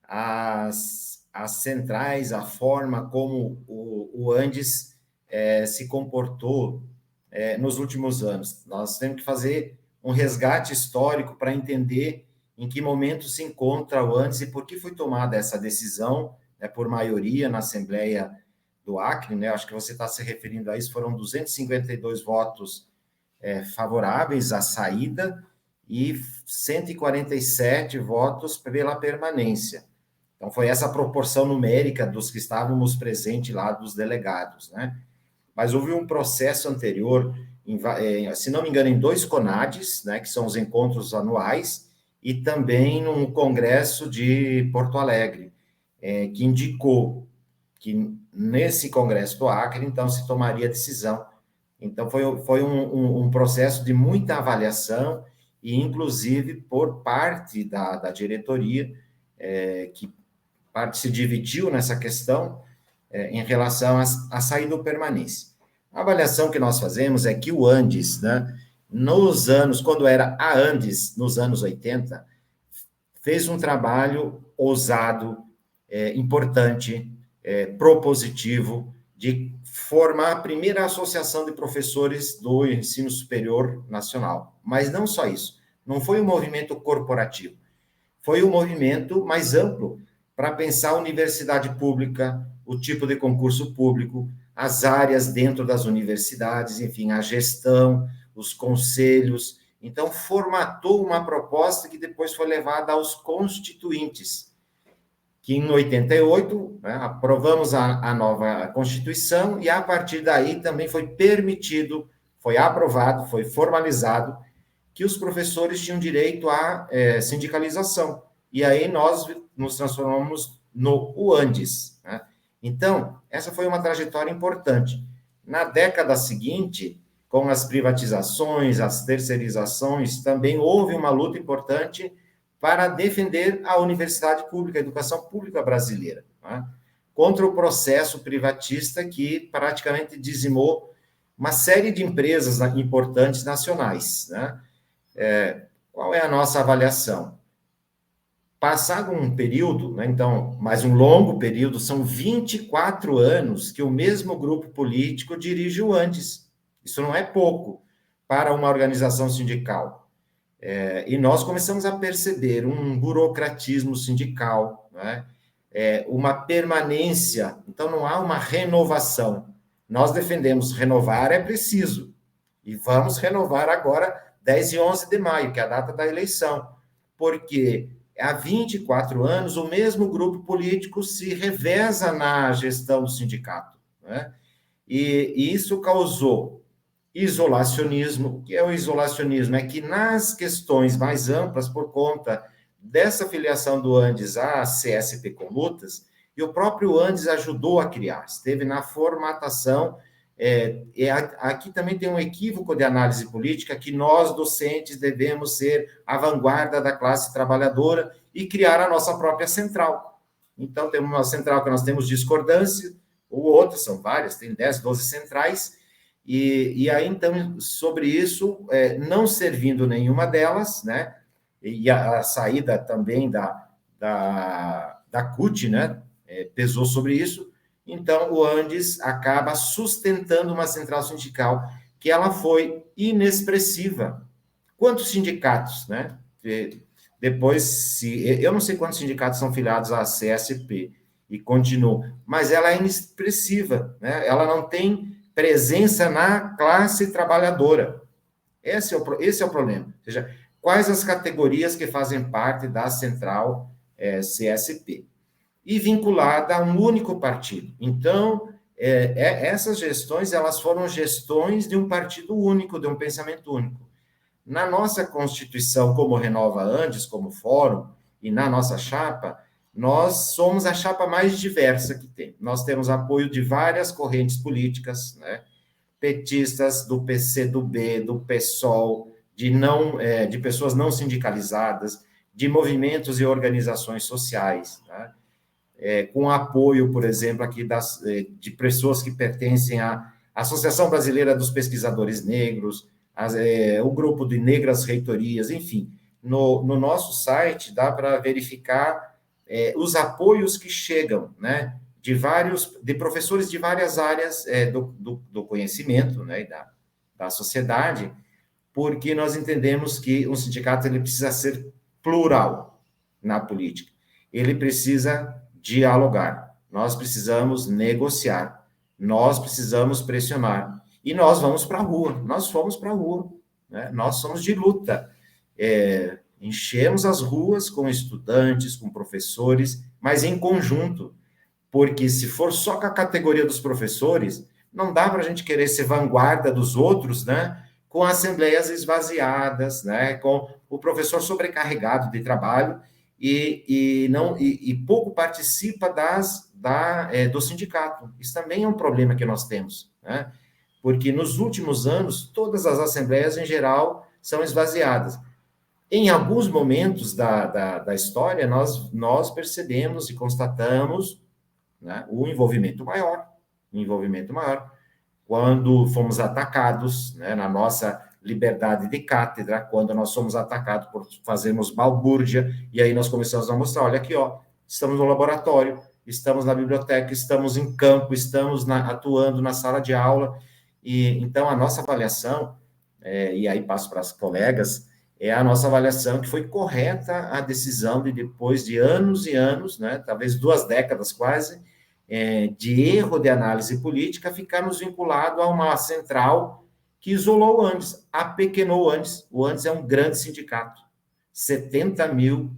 às centrais, a forma como o Andes se comportou nos últimos anos. Nós temos que fazer um resgate histórico para entender em que momento se encontra o Andes e por que foi tomada essa decisão, por maioria na Assembleia do Acre, né? Acho que você está se referindo a isso, foram 252 votos favoráveis à saída e 147 votos pela permanência. Então, foi essa proporção numérica dos que estávamos presentes lá, dos delegados, né? Mas houve um processo anterior, se não me engano, em 2 CONADES, né, que são os encontros anuais, e também num congresso de Porto Alegre, que indicou que nesse congresso do Acre, então, se tomaria decisão. Então, foi um processo de muita avaliação, e inclusive por parte da diretoria, que parte se dividiu nessa questão, em relação à saída ou permanência. A avaliação que nós fazemos é que o Andes, né, nos anos, quando era a Andes, nos anos 80, fez um trabalho ousado, importante, propositivo, de formar a primeira associação de professores do ensino superior nacional. Mas não só isso, não foi um movimento corporativo, foi um movimento mais amplo para pensar a universidade pública, o tipo de concurso público, as áreas dentro das universidades, enfim, a gestão, os conselhos. Então, formatou uma proposta que depois foi levada aos constituintes, que em 88, né, aprovamos a nova Constituição, e a partir daí também foi permitido, foi aprovado, foi formalizado, que os professores tinham direito à sindicalização. e aí nós nos transformamos no UANDES, né? Então, essa foi uma trajetória importante. Na década seguinte, com as privatizações, as terceirizações, também houve uma luta importante para defender a universidade pública, a educação pública brasileira, né? Contra o processo privatista que praticamente dizimou uma série de empresas importantes nacionais, né? Qual é a nossa avaliação? Passado um período, né, então, mais um longo período, são 24 anos que o mesmo grupo político dirige o ANDES. Isso não é pouco para uma organização sindical. E nós começamos a perceber um burocratismo sindical, né? Uma permanência, então não há uma renovação. Nós defendemos renovar é preciso, e vamos renovar agora 10 e 11 de maio, que é a data da eleição, porque há 24 anos o mesmo grupo político se reveza na gestão do sindicato, né? E isso causou isolacionismo. O que é o isolacionismo? É que nas questões mais amplas, por conta dessa filiação do ANDES à CSP Conlutas, e o próprio ANDES ajudou a criar, esteve na formatação. Aqui também tem um equívoco de análise política, que nós, docentes, devemos ser a vanguarda da classe trabalhadora e criar a nossa própria central. Então, temos uma central que nós temos discordância, ou outras, são várias, tem 10, 12 centrais, e aí, então, sobre isso, não servindo nenhuma delas, né, e a saída também da CUT, né, pesou sobre isso. Então, o ANDES acaba sustentando uma central sindical que ela foi inexpressiva. Quantos sindicatos, né? Depois, eu não sei quantos sindicatos são filiados à CSP e continuam, mas ela é inexpressiva, né? Ela não tem presença na classe trabalhadora. Esse é o problema. Ou seja, quais as categorias que fazem parte da central CSP? E vinculada a um único partido. Então, essas gestões, elas foram gestões de um partido único, de um pensamento único. Na nossa Constituição, como Renova Andes, como fórum, e na nossa chapa, nós somos a chapa mais diversa que tem. Nós temos apoio de várias correntes políticas, né? Petistas, do PCdoB, do PSOL, de pessoas não sindicalizadas, de movimentos e organizações sociais, né? Com apoio, por exemplo, aqui de pessoas que pertencem à Associação Brasileira dos Pesquisadores Negros, o grupo de Negras Reitorias, enfim. No nosso site dá para verificar os apoios que chegam, né, de professores de várias áreas do conhecimento, né, e da sociedade, porque nós entendemos que um sindicato ele precisa ser plural na política. Ele precisa dialogar, nós precisamos negociar, nós precisamos pressionar, e nós vamos para a rua, nós fomos para a rua, né? Nós somos de luta, enchemos as ruas com estudantes, com professores, mas em conjunto, porque se for só com a categoria dos professores, não dá para a gente querer ser vanguarda dos outros, né? Com assembleias esvaziadas, né? Com o professor sobrecarregado de trabalho, e pouco participa do sindicato. Isso também é um problema que nós temos, né? Porque nos últimos anos, todas as assembleias, em geral, são esvaziadas. Em alguns momentos da história, nós percebemos e constatamos, né, o envolvimento maior, quando fomos atacados, né, na nossa liberdade de cátedra, quando nós somos atacados por fazermos balbúrdia, e aí nós começamos a mostrar, olha aqui, ó, estamos no laboratório, estamos na biblioteca, estamos em campo, estamos atuando na sala de aula, e então a nossa avaliação, e aí passo para as colegas, a nossa avaliação que foi correta a decisão de, depois de anos e anos, né, talvez 2 décadas quase, de erro de análise política, ficarmos vinculados a uma central que isolou o ANDES, apequenou o ANDES. O ANDES é um grande sindicato, 70 mil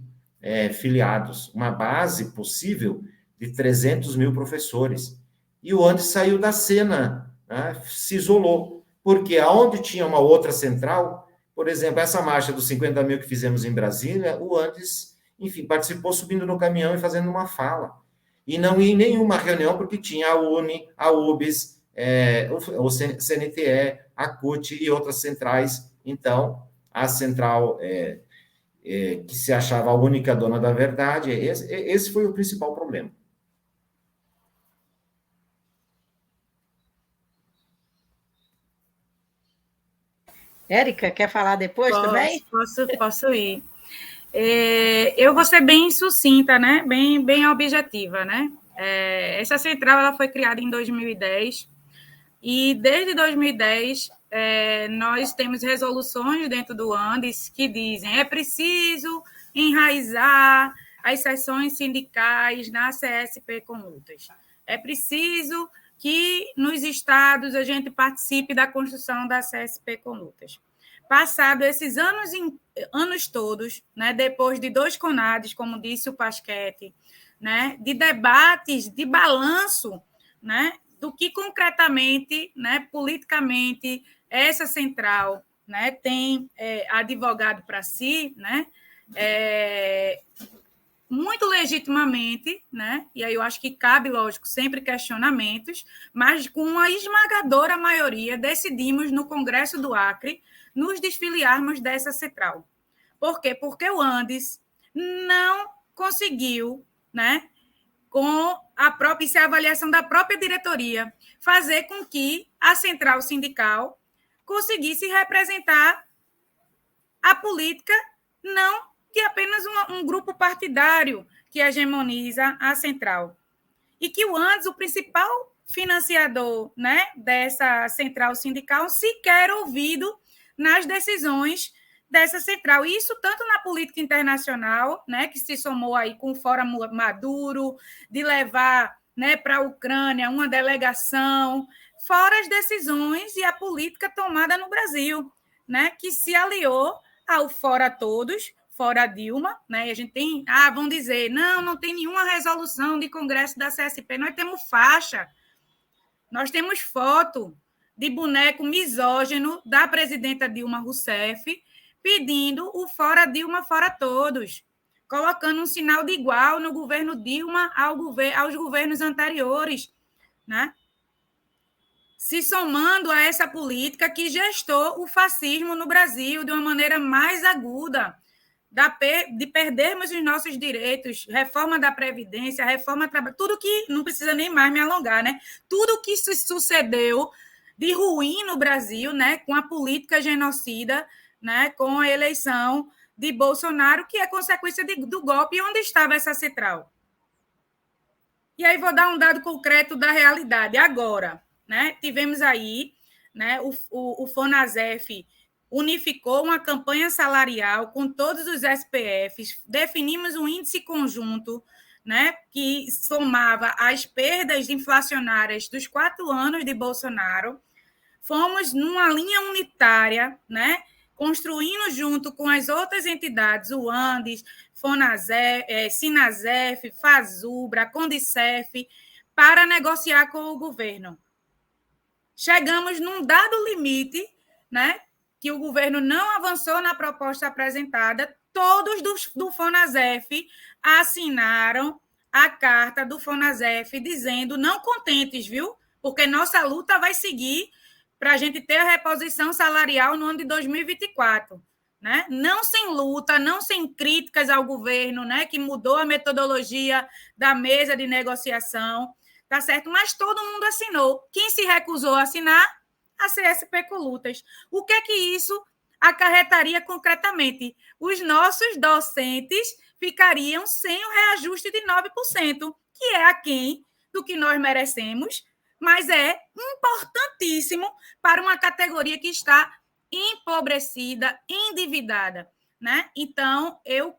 filiados, uma base possível de 300 mil professores. E o ANDES saiu da cena, né, se isolou, porque aonde tinha uma outra central, por exemplo, essa marcha dos 50 mil que fizemos em Brasília, o ANDES enfim, participou subindo no caminhão e fazendo uma fala. E não ia em nenhuma reunião, porque tinha a UNE, a UBS, o CNTE, a CUT e outras centrais. Então, a central que se achava a única dona da verdade, esse foi o principal problema. Érica, quer falar depois também? Posso ir. Eu vou ser bem sucinta, né? Bem objetiva, né? Essa central ela foi criada em 2010 e desde 2010 nós temos resoluções dentro do Andes que dizem é preciso enraizar as seções sindicais na CSP com lutas. É preciso que nos estados a gente participe da construção da CSP com lutas. Passado esses anos todos, né, depois de 2 CONADs, como disse o Pasquete, né, de debates, de balanço, né, do que concretamente, né, politicamente, essa central, né, tem advogado para si, né, muito legitimamente, né? E aí eu acho que cabe, lógico, sempre questionamentos, mas com uma esmagadora maioria decidimos no Congresso do Acre nos desfiliarmos dessa central. Por quê? Porque o Andes não conseguiu, né, com a própria avaliação da própria diretoria, fazer com que a central sindical conseguisse representar a política não de apenas um grupo partidário que hegemoniza a central. E que o Andes, o principal financiador, né, dessa central sindical, sequer ouvido nas decisões dessa central. Isso tanto na política internacional, né, que se somou aí com o Fórum Maduro, de levar, né, para a Ucrânia uma delegação, fora as decisões e a política tomada no Brasil, né, que se aliou ao Fora Todos, fora Dilma, né? E a gente tem, vão dizer, não tem nenhuma resolução de congresso da CSP, nós temos faixa, nós temos foto de boneco misógino da presidenta Dilma Rousseff pedindo o fora Dilma, fora todos, colocando um sinal de igual no governo Dilma aos governos anteriores, né? Se somando a essa política que gestou o fascismo no Brasil de uma maneira mais aguda, de perdermos os nossos direitos, reforma da Previdência, reforma do trabalho, tudo que, não precisa nem mais me alongar, né? Tudo que se sucedeu de ruim no Brasil, né? Com a política genocida, né? Com a eleição de Bolsonaro, que é consequência do golpe. E onde estava essa central? E aí vou dar um dado concreto da realidade. Agora, né? Tivemos aí, né? O FONASEF unificou uma campanha salarial com todos os SPFs, definimos um índice conjunto, né, que somava as perdas inflacionárias dos 4 anos de Bolsonaro, fomos numa linha unitária, né, construindo junto com as outras entidades, o Andes, FONASEF, Sinasef, Fazubra, Condicef, para negociar com o governo. Chegamos num dado limite, né, que o governo não avançou na proposta apresentada, todos do FONASEF assinaram a carta do FONASEF dizendo não contentes, viu? Porque nossa luta vai seguir para a gente ter a reposição salarial no ano de 2024. Né? Não sem luta, não sem críticas ao governo, né, que mudou a metodologia da mesa de negociação, tá certo? Mas todo mundo assinou. Quem se recusou a assinar? A CSP com lutas. O que é que isso acarretaria concretamente? Os nossos docentes ficariam sem o reajuste de 9%, que é aquém do que nós merecemos, mas é importantíssimo para uma categoria que está empobrecida, endividada, né? Então, eu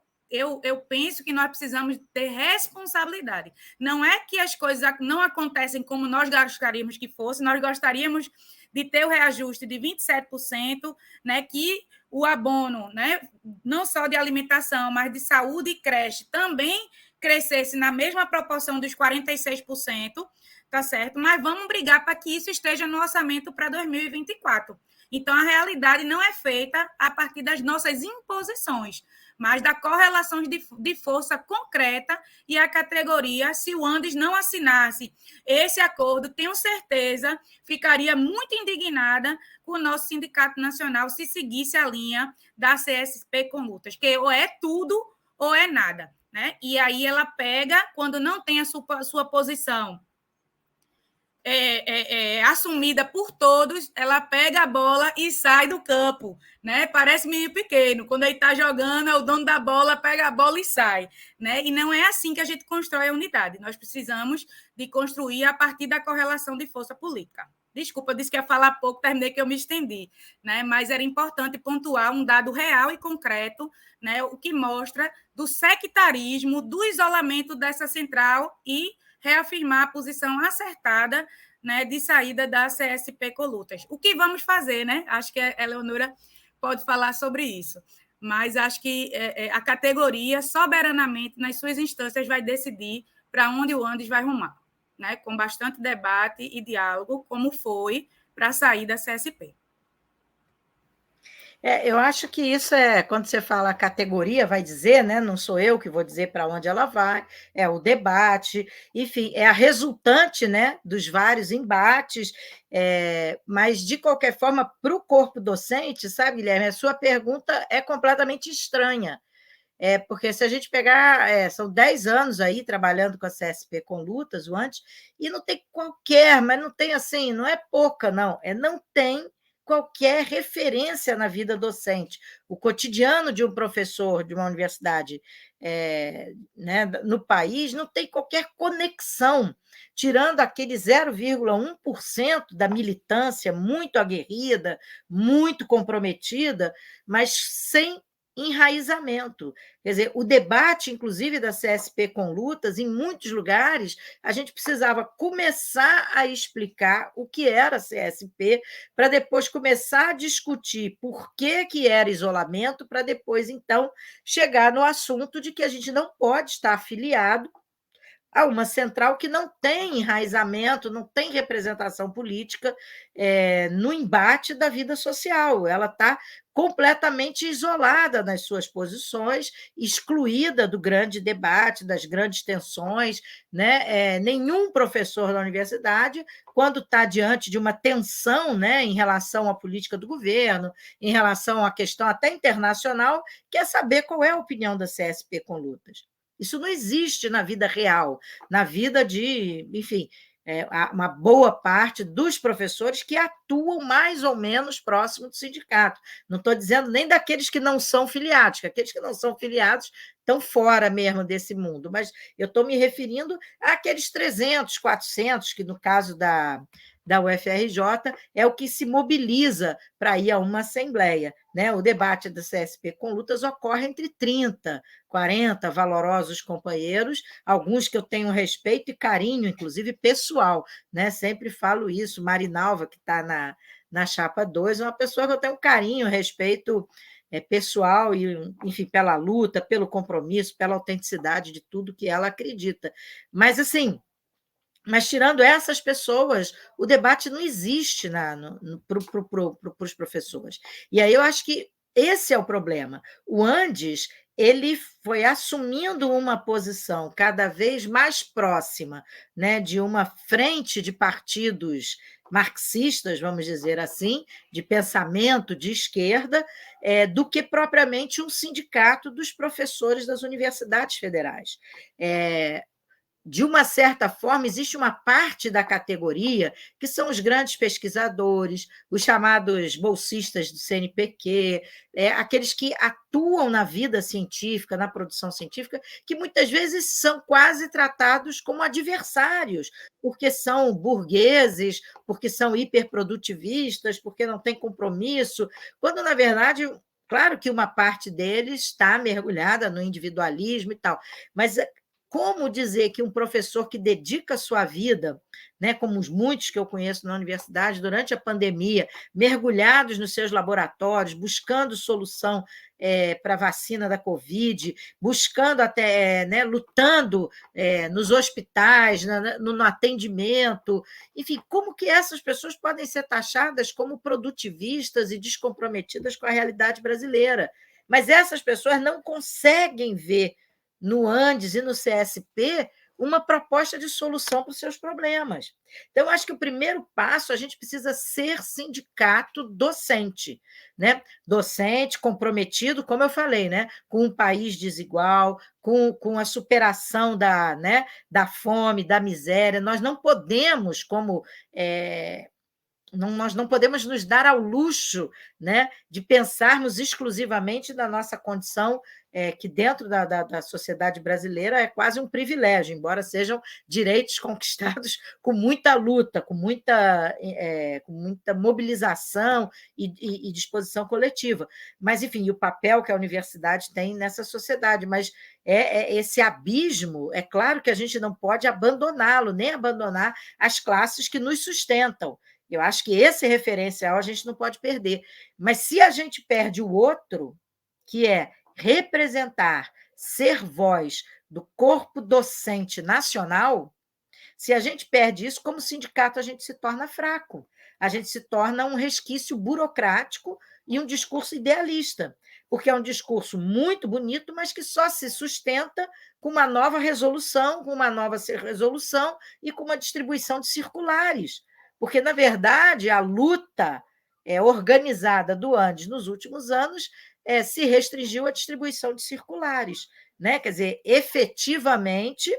penso que nós precisamos ter responsabilidade. Não é que as coisas não acontecem como nós gostaríamos que fosse, nós gostaríamos de ter o reajuste de 27%, né, que o abono, né, não só de alimentação, mas de saúde e creche também crescesse na mesma proporção dos 46%, tá certo? Mas vamos brigar para que isso esteja no orçamento para 2024. Então, a realidade não é feita a partir das nossas imposições, mas da correlação de força concreta e a categoria, se o Andes não assinasse esse acordo, tenho certeza, ficaria muito indignada com o nosso Sindicato Nacional se seguisse a linha da CSP com lutas, que ou é tudo ou é nada, né? E aí ela pega, quando não tem a sua posição assumida por todos, ela pega a bola e sai do campo, né? Parece menino pequeno, quando ele está jogando, o dono da bola pega a bola e sai, né? E não é assim que a gente constrói a unidade. Nós precisamos de construir a partir da correlação de força política. Desculpa, eu disse que ia falar pouco, terminei que eu me estendi, né? Mas era importante pontuar um dado real e concreto, né? O que mostra do sectarismo, do isolamento dessa central e reafirmar a posição acertada, né, de saída da CSP Colutas. O que vamos fazer, né? Acho que a Eleonora pode falar sobre isso, mas acho que a categoria, soberanamente, nas suas instâncias, vai decidir para onde o Andes vai rumar, né? Com bastante debate e diálogo, como foi para sair da CSP. Eu acho que isso quando você fala categoria, vai dizer, né? Não sou eu que vou dizer para onde ela vai, é o debate, enfim, é a resultante, né, dos vários embates, mas, de qualquer forma, para o corpo docente, sabe, Guilherme, a sua pergunta é completamente estranha, porque se a gente pegar, são 10 anos aí trabalhando com a CSP com lutas, o antes, e não tem qualquer, mas não tem assim, não é pouca, não, não tem qualquer referência na vida docente. O cotidiano de um professor de uma universidade né, no país não tem qualquer conexão, tirando aquele 0,1% da militância muito aguerrida, muito comprometida, mas sem enraizamento. Quer dizer, o debate, inclusive, da CSP com lutas, em muitos lugares, a gente precisava começar a explicar o que era a CSP, para depois começar a discutir por que era isolamento, para depois, então, chegar no assunto de que a gente não pode estar afiliado a uma central que não tem enraizamento, não tem representação política no embate da vida social. Ela está completamente isolada nas suas posições, excluída do grande debate, das grandes tensões, né? Nenhum professor da universidade, quando está diante de uma tensão, né, em relação à política do governo, em relação à questão até internacional, quer saber qual é a opinião da CSP com lutas. Isso não existe na vida real, na vida de, enfim, uma boa parte dos professores que atuam mais ou menos próximo do sindicato. Não estou dizendo nem daqueles que não são filiados, que aqueles que não são filiados estão fora mesmo desse mundo, mas eu estou me referindo àqueles 300, 400, que no caso da UFRJ é o que se mobiliza para ir a uma assembleia, né? O debate da CSP com lutas ocorre entre 30, 40 valorosos companheiros, alguns que eu tenho respeito e carinho, inclusive pessoal, né? Sempre falo isso. Marinalva, que está na chapa 2, é uma pessoa que eu tenho carinho, respeito pessoal, e, enfim, pela luta, pelo compromisso, pela autenticidade de tudo que ela acredita. Mas, assim, tirando essas pessoas, o debate não existe para os professores. E aí eu acho que esse é o problema. O Andes ele foi assumindo uma posição cada vez mais próxima, né, de uma frente de partidos marxistas, vamos dizer assim, de pensamento de esquerda, do que propriamente um sindicato dos professores das universidades federais. De uma certa forma, existe uma parte da categoria que são os grandes pesquisadores, os chamados bolsistas do CNPq, aqueles que atuam na vida científica, na produção científica, que muitas vezes são quase tratados como adversários, porque são burgueses, porque são hiperprodutivistas, porque não têm compromisso, quando, na verdade, claro que uma parte deles está mergulhada no individualismo e tal, mas como dizer que um professor que dedica a sua vida, né, como os muitos que eu conheço na universidade, durante a pandemia, mergulhados nos seus laboratórios, buscando solução para a vacina da Covid, buscando até, né, lutando nos hospitais, no atendimento, enfim, como que essas pessoas podem ser taxadas como produtivistas e descomprometidas com a realidade brasileira? Mas essas pessoas não conseguem ver no Andes e no CSP uma proposta de solução para os seus problemas. Então, acho que o primeiro passo, a gente precisa ser sindicato docente, né? Docente, comprometido, como eu falei, né? Com um país desigual, com a superação da fome, da miséria. Nós não podemos, nós não podemos nos dar ao luxo, né, de pensarmos exclusivamente na nossa condição, que dentro da sociedade brasileira é quase um privilégio, embora sejam direitos conquistados com muita luta, com muita mobilização e disposição coletiva. Mas, enfim, o papel que a universidade tem nessa sociedade, mas esse abismo, é claro que a gente não pode abandoná-lo, nem abandonar as classes que nos sustentam. Eu acho que esse referencial a gente não pode perder. Mas se a gente perde o outro, que é representar, ser voz do corpo docente nacional, se a gente perde isso, como sindicato, a gente se torna fraco. A gente se torna um resquício burocrático e um discurso idealista, porque é um discurso muito bonito, mas que só se sustenta com uma nova resolução, e com uma distribuição de circulares. Porque, na verdade, a luta organizada do Andes nos últimos anos se restringiu à distribuição de circulares, né? Quer dizer, efetivamente,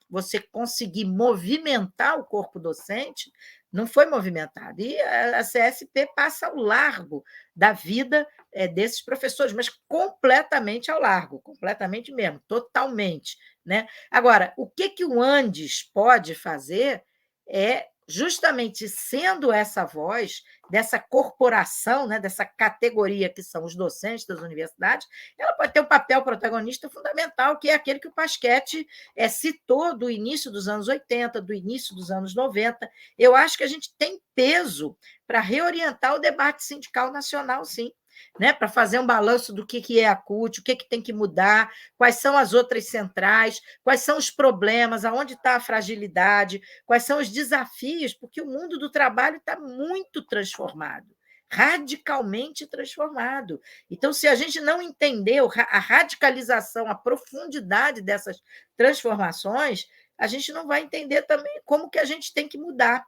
você conseguir movimentar o corpo docente não foi movimentado. E a CSP passa ao largo da vida desses professores, mas completamente ao largo, completamente mesmo, totalmente, né? Agora, o que o Andes pode fazer é justamente sendo essa voz dessa corporação, né, dessa categoria que são os docentes das universidades, ela pode ter um papel protagonista fundamental, que é aquele que o Pasquete citou do início dos anos 80, do início dos anos 90. Eu acho que a gente tem peso para reorientar o debate sindical nacional, sim, né, para fazer um balanço do que é a CUT, o que tem que mudar, quais são as outras centrais, quais são os problemas, aonde está a fragilidade, quais são os desafios, porque o mundo do trabalho está muito transformado, radicalmente transformado. Então, se a gente não entender a radicalização, a profundidade dessas transformações, a gente não vai entender também como que a gente tem que mudar.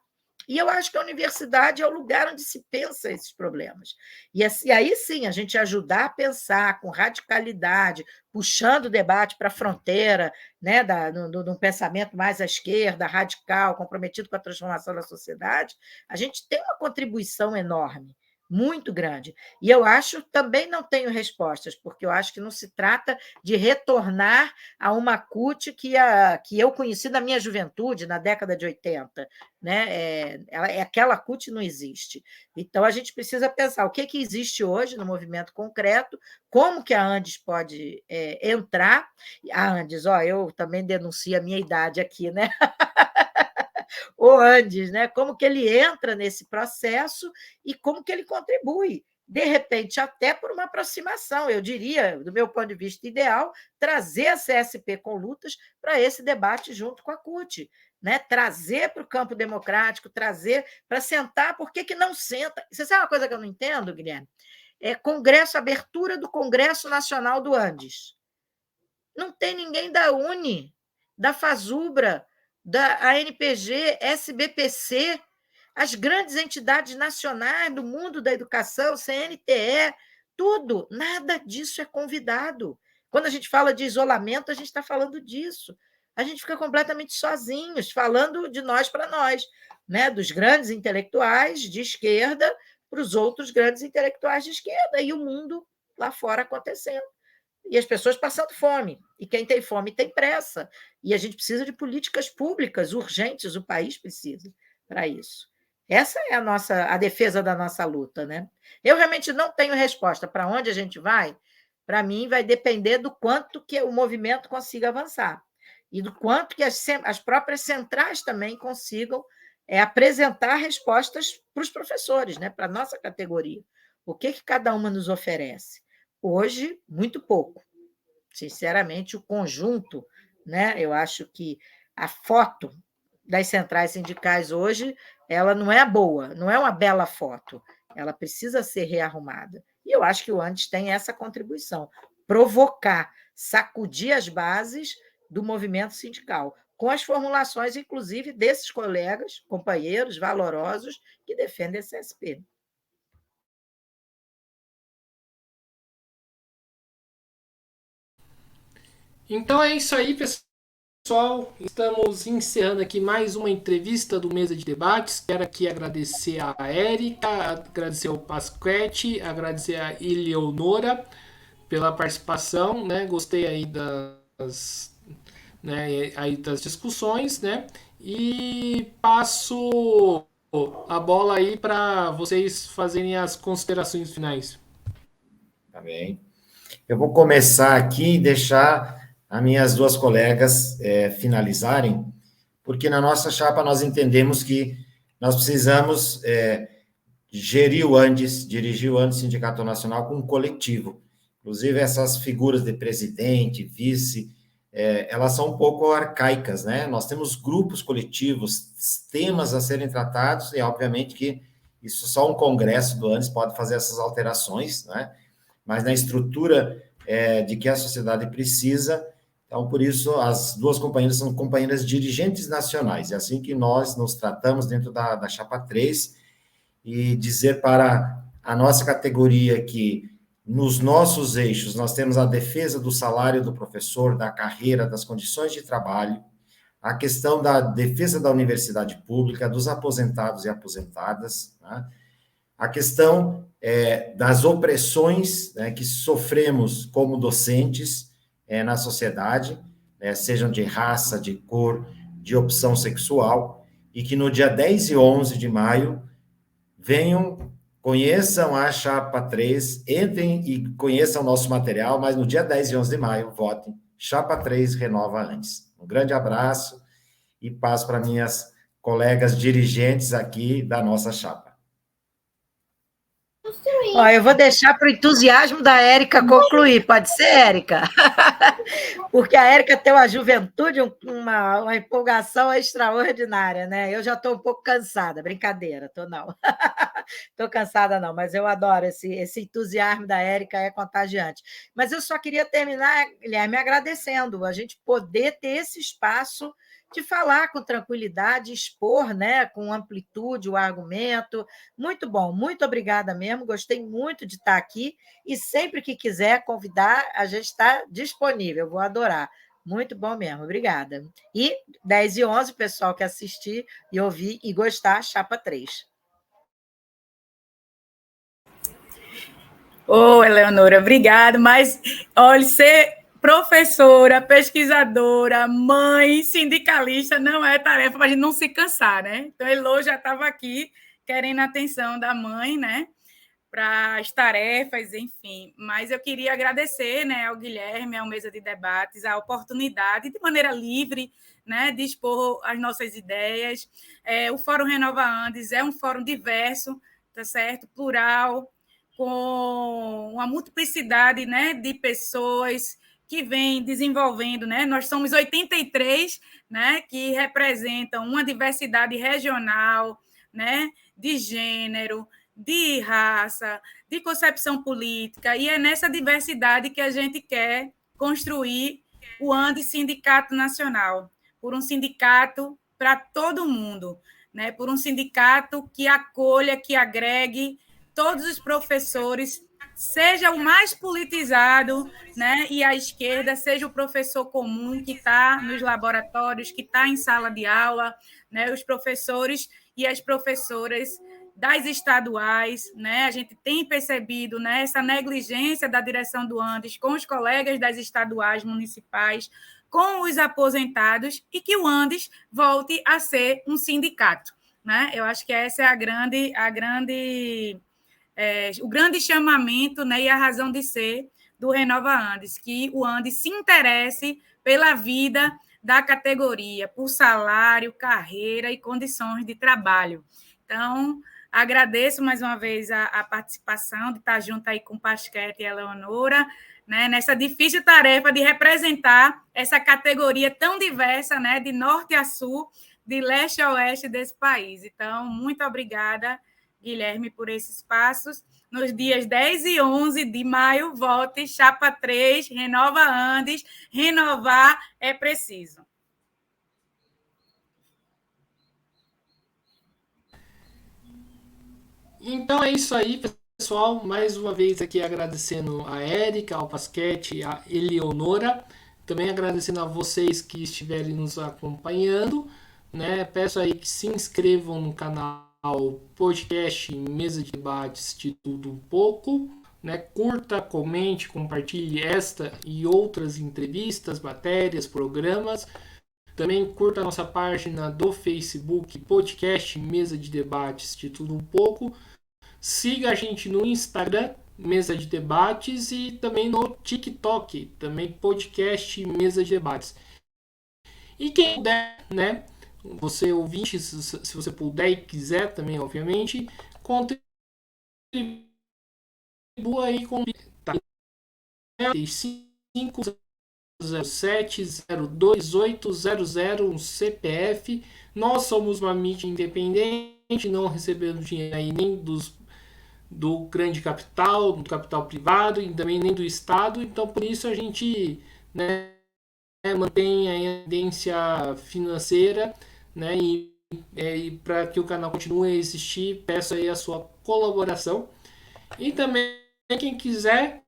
E eu acho que a universidade é o lugar onde se pensa esses problemas. E aí sim, a gente ajudar a pensar com radicalidade, puxando o debate para a fronteira, né, do pensamento mais à esquerda, radical, comprometido com a transformação da sociedade, a gente tem uma contribuição enorme, muito grande. E eu acho, também não tenho respostas, porque eu acho que não se trata de retornar a uma CUT que eu conheci na minha juventude, na década de 80. Né? Aquela CUT não existe. Então, a gente precisa pensar o que existe hoje no movimento concreto, como que a Andes pode entrar. A Andes, eu também denuncio a minha idade aqui, né? O Andes, né? Como que ele entra nesse processo e como que ele contribui. De repente, até por uma aproximação, eu diria, do meu ponto de vista ideal, trazer a CSP com lutas para esse debate junto com a CUT. Né? Trazer para o campo democrático, trazer para sentar, por que não senta? Você sabe uma coisa que eu não entendo, Guilherme? Abertura do Congresso Nacional do Andes. Não tem ninguém da UNE, da FASUBRA, da ANPG, SBPC, as grandes entidades nacionais do mundo da educação, CNTE, tudo, nada disso é convidado. Quando a gente fala de isolamento, a gente está falando disso. A gente fica completamente sozinhos, falando de nós para nós, né? Dos grandes intelectuais de esquerda para os outros grandes intelectuais de esquerda, e o mundo lá fora acontecendo. E as pessoas passando fome. E quem tem fome tem pressa. E a gente precisa de políticas públicas urgentes, o país precisa para isso. Essa é a defesa da nossa luta. Né? Eu realmente não tenho resposta para onde a gente vai. Para mim, vai depender do quanto que o movimento consiga avançar e do quanto que as próprias centrais também consigam apresentar respostas para os professores, né? Para a nossa categoria. O que cada uma nos oferece? Hoje, muito pouco. Sinceramente, o conjunto, né? Eu acho que a foto das centrais sindicais hoje, ela não é boa, não é uma bela foto, ela precisa ser rearrumada. E eu acho que o Andes tem essa contribuição, provocar, sacudir as bases do movimento sindical, com as formulações, inclusive, desses colegas, companheiros valorosos que defendem esse SP. Então é isso aí, pessoal. Estamos encerrando aqui mais uma entrevista do Mesa de Debates. Quero aqui agradecer a Érica, agradecer ao Pasquete, agradecer a Eleonora pela participação, né? Gostei aí das discussões, né? E passo a bola aí para vocês fazerem as considerações finais. Tá bem. Eu vou começar aqui e deixar as minhas duas colegas finalizarem, porque na nossa chapa nós entendemos que nós precisamos dirigir o Andes Sindicato Nacional com um coletivo. Inclusive, essas figuras de presidente, vice, elas são um pouco arcaicas, né? Nós temos grupos coletivos, temas a serem tratados, e obviamente que isso só um congresso do Andes pode fazer essas alterações, né? Mas na estrutura de que a sociedade precisa. Então, por isso, as duas companheiras são companheiras dirigentes nacionais. É assim que nós nos tratamos dentro da Chapa 3, e dizer para a nossa categoria que, nos nossos eixos, nós temos a defesa do salário do professor, da carreira, das condições de trabalho, a questão da defesa da universidade pública, dos aposentados e aposentadas, né? A questão das opressões, né, que sofremos como docentes na sociedade, sejam de raça, de cor, de opção sexual, e que no dia 10 e 11 de maio venham, conheçam a Chapa 3, entrem e conheçam o nosso material, mas no dia 10 e 11 de maio, votem. Chapa 3 renova antes. Um grande abraço e passo para minhas colegas dirigentes aqui da nossa chapa. Ó, eu vou deixar para o entusiasmo da Érica concluir. Pode ser, Érica? Porque a Érica tem uma juventude, uma empolgação extraordinária, né? Eu já estou um pouco cansada. Brincadeira, estou não. Estou cansada não, mas eu adoro esse entusiasmo da Érica, é contagiante. Mas eu só queria terminar, Guilherme, agradecendo a gente poder ter esse espaço de falar com tranquilidade, expor, né, com amplitude o argumento. Muito bom, muito obrigada mesmo, gostei muito de estar aqui, e sempre que quiser convidar, a gente está disponível, vou adorar. Muito bom mesmo, obrigada. E 10 e 11, pessoal que assistir e ouvir e gostar, Chapa 3. Ô, Eleonora, obrigada, mas, olha, ser professora, pesquisadora, mãe, sindicalista, não é tarefa para a gente não se cansar, né? Então, Elô já estava aqui querendo a atenção da mãe, né? Para as tarefas, enfim. Mas eu queria agradecer, né, ao Guilherme, ao Mesa de Debates, a oportunidade, de maneira livre, né, de expor as nossas ideias. O Fórum Renova Andes é um fórum diverso, tá certo? Plural, com uma multiplicidade, né, de pessoas que vem desenvolvendo, né? Nós somos 83, né, que representam uma diversidade regional, né, de gênero, de raça, de concepção política, e é nessa diversidade que a gente quer construir o Andes Sindicato Nacional, por um sindicato para todo mundo, né? Por um sindicato que acolha, que agregue todos os professores, seja o mais politizado, né, e a esquerda, seja o professor comum que está nos laboratórios, que está em sala de aula, né, os professores e as professoras das estaduais, né? A gente tem percebido, né, essa negligência da direção do Andes com os colegas das estaduais municipais, com os aposentados, e que o Andes volte a ser um sindicato, né? Eu acho que essa é o grande chamamento, né, e a razão de ser do Renova Andes, que o Andes se interesse pela vida da categoria, por salário, carreira e condições de trabalho. Então, agradeço mais uma vez a participação, de estar junto aí com o Pasquete e a Eleonora, né, nessa difícil tarefa de representar essa categoria tão diversa, né, de norte a sul, de leste a oeste desse país. Então, muito obrigada, Guilherme, por esses passos, nos dias 10 e 11 de maio. Vote Chapa 3, Renova Andes. Renovar é preciso. Então é isso aí, pessoal. Mais uma vez aqui agradecendo a Érica, ao Pasquete, a Eleonora. Também agradecendo a vocês que estiverem nos acompanhando, né? Peço aí que se inscrevam no canal podcast Mesa de Debates de Tudo Um Pouco, né? Curta, comente, compartilhe esta e outras entrevistas, matérias, programas. Também curta a nossa página do Facebook, podcast Mesa de Debates de Tudo Um Pouco. Siga a gente no Instagram, Mesa de Debates, e também no TikTok, também podcast Mesa de Debates. E quem puder, né, você ouvinte, se você puder e quiser também, obviamente, contribua aí com 507-02800, um CPF. Nós somos uma mídia independente, não recebemos dinheiro aí nem do grande capital, do capital privado e também nem do Estado. Então, por isso a gente, né, mantém a independência financeira, né, e para que o canal continue a existir, peço aí a sua colaboração. E também quem quiser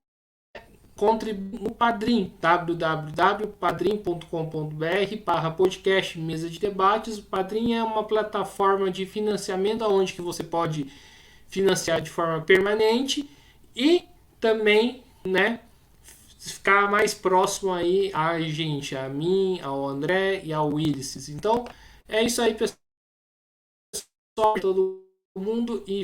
contribui no Padrim, www.padrim.com.br/podcast Mesa de Debates. O Padrim é uma plataforma de financiamento onde que você pode financiar de forma permanente e também, né, ficar mais próximo aí a gente, a mim, ao André e ao Willis. Então, é isso aí, pessoal, todo mundo, e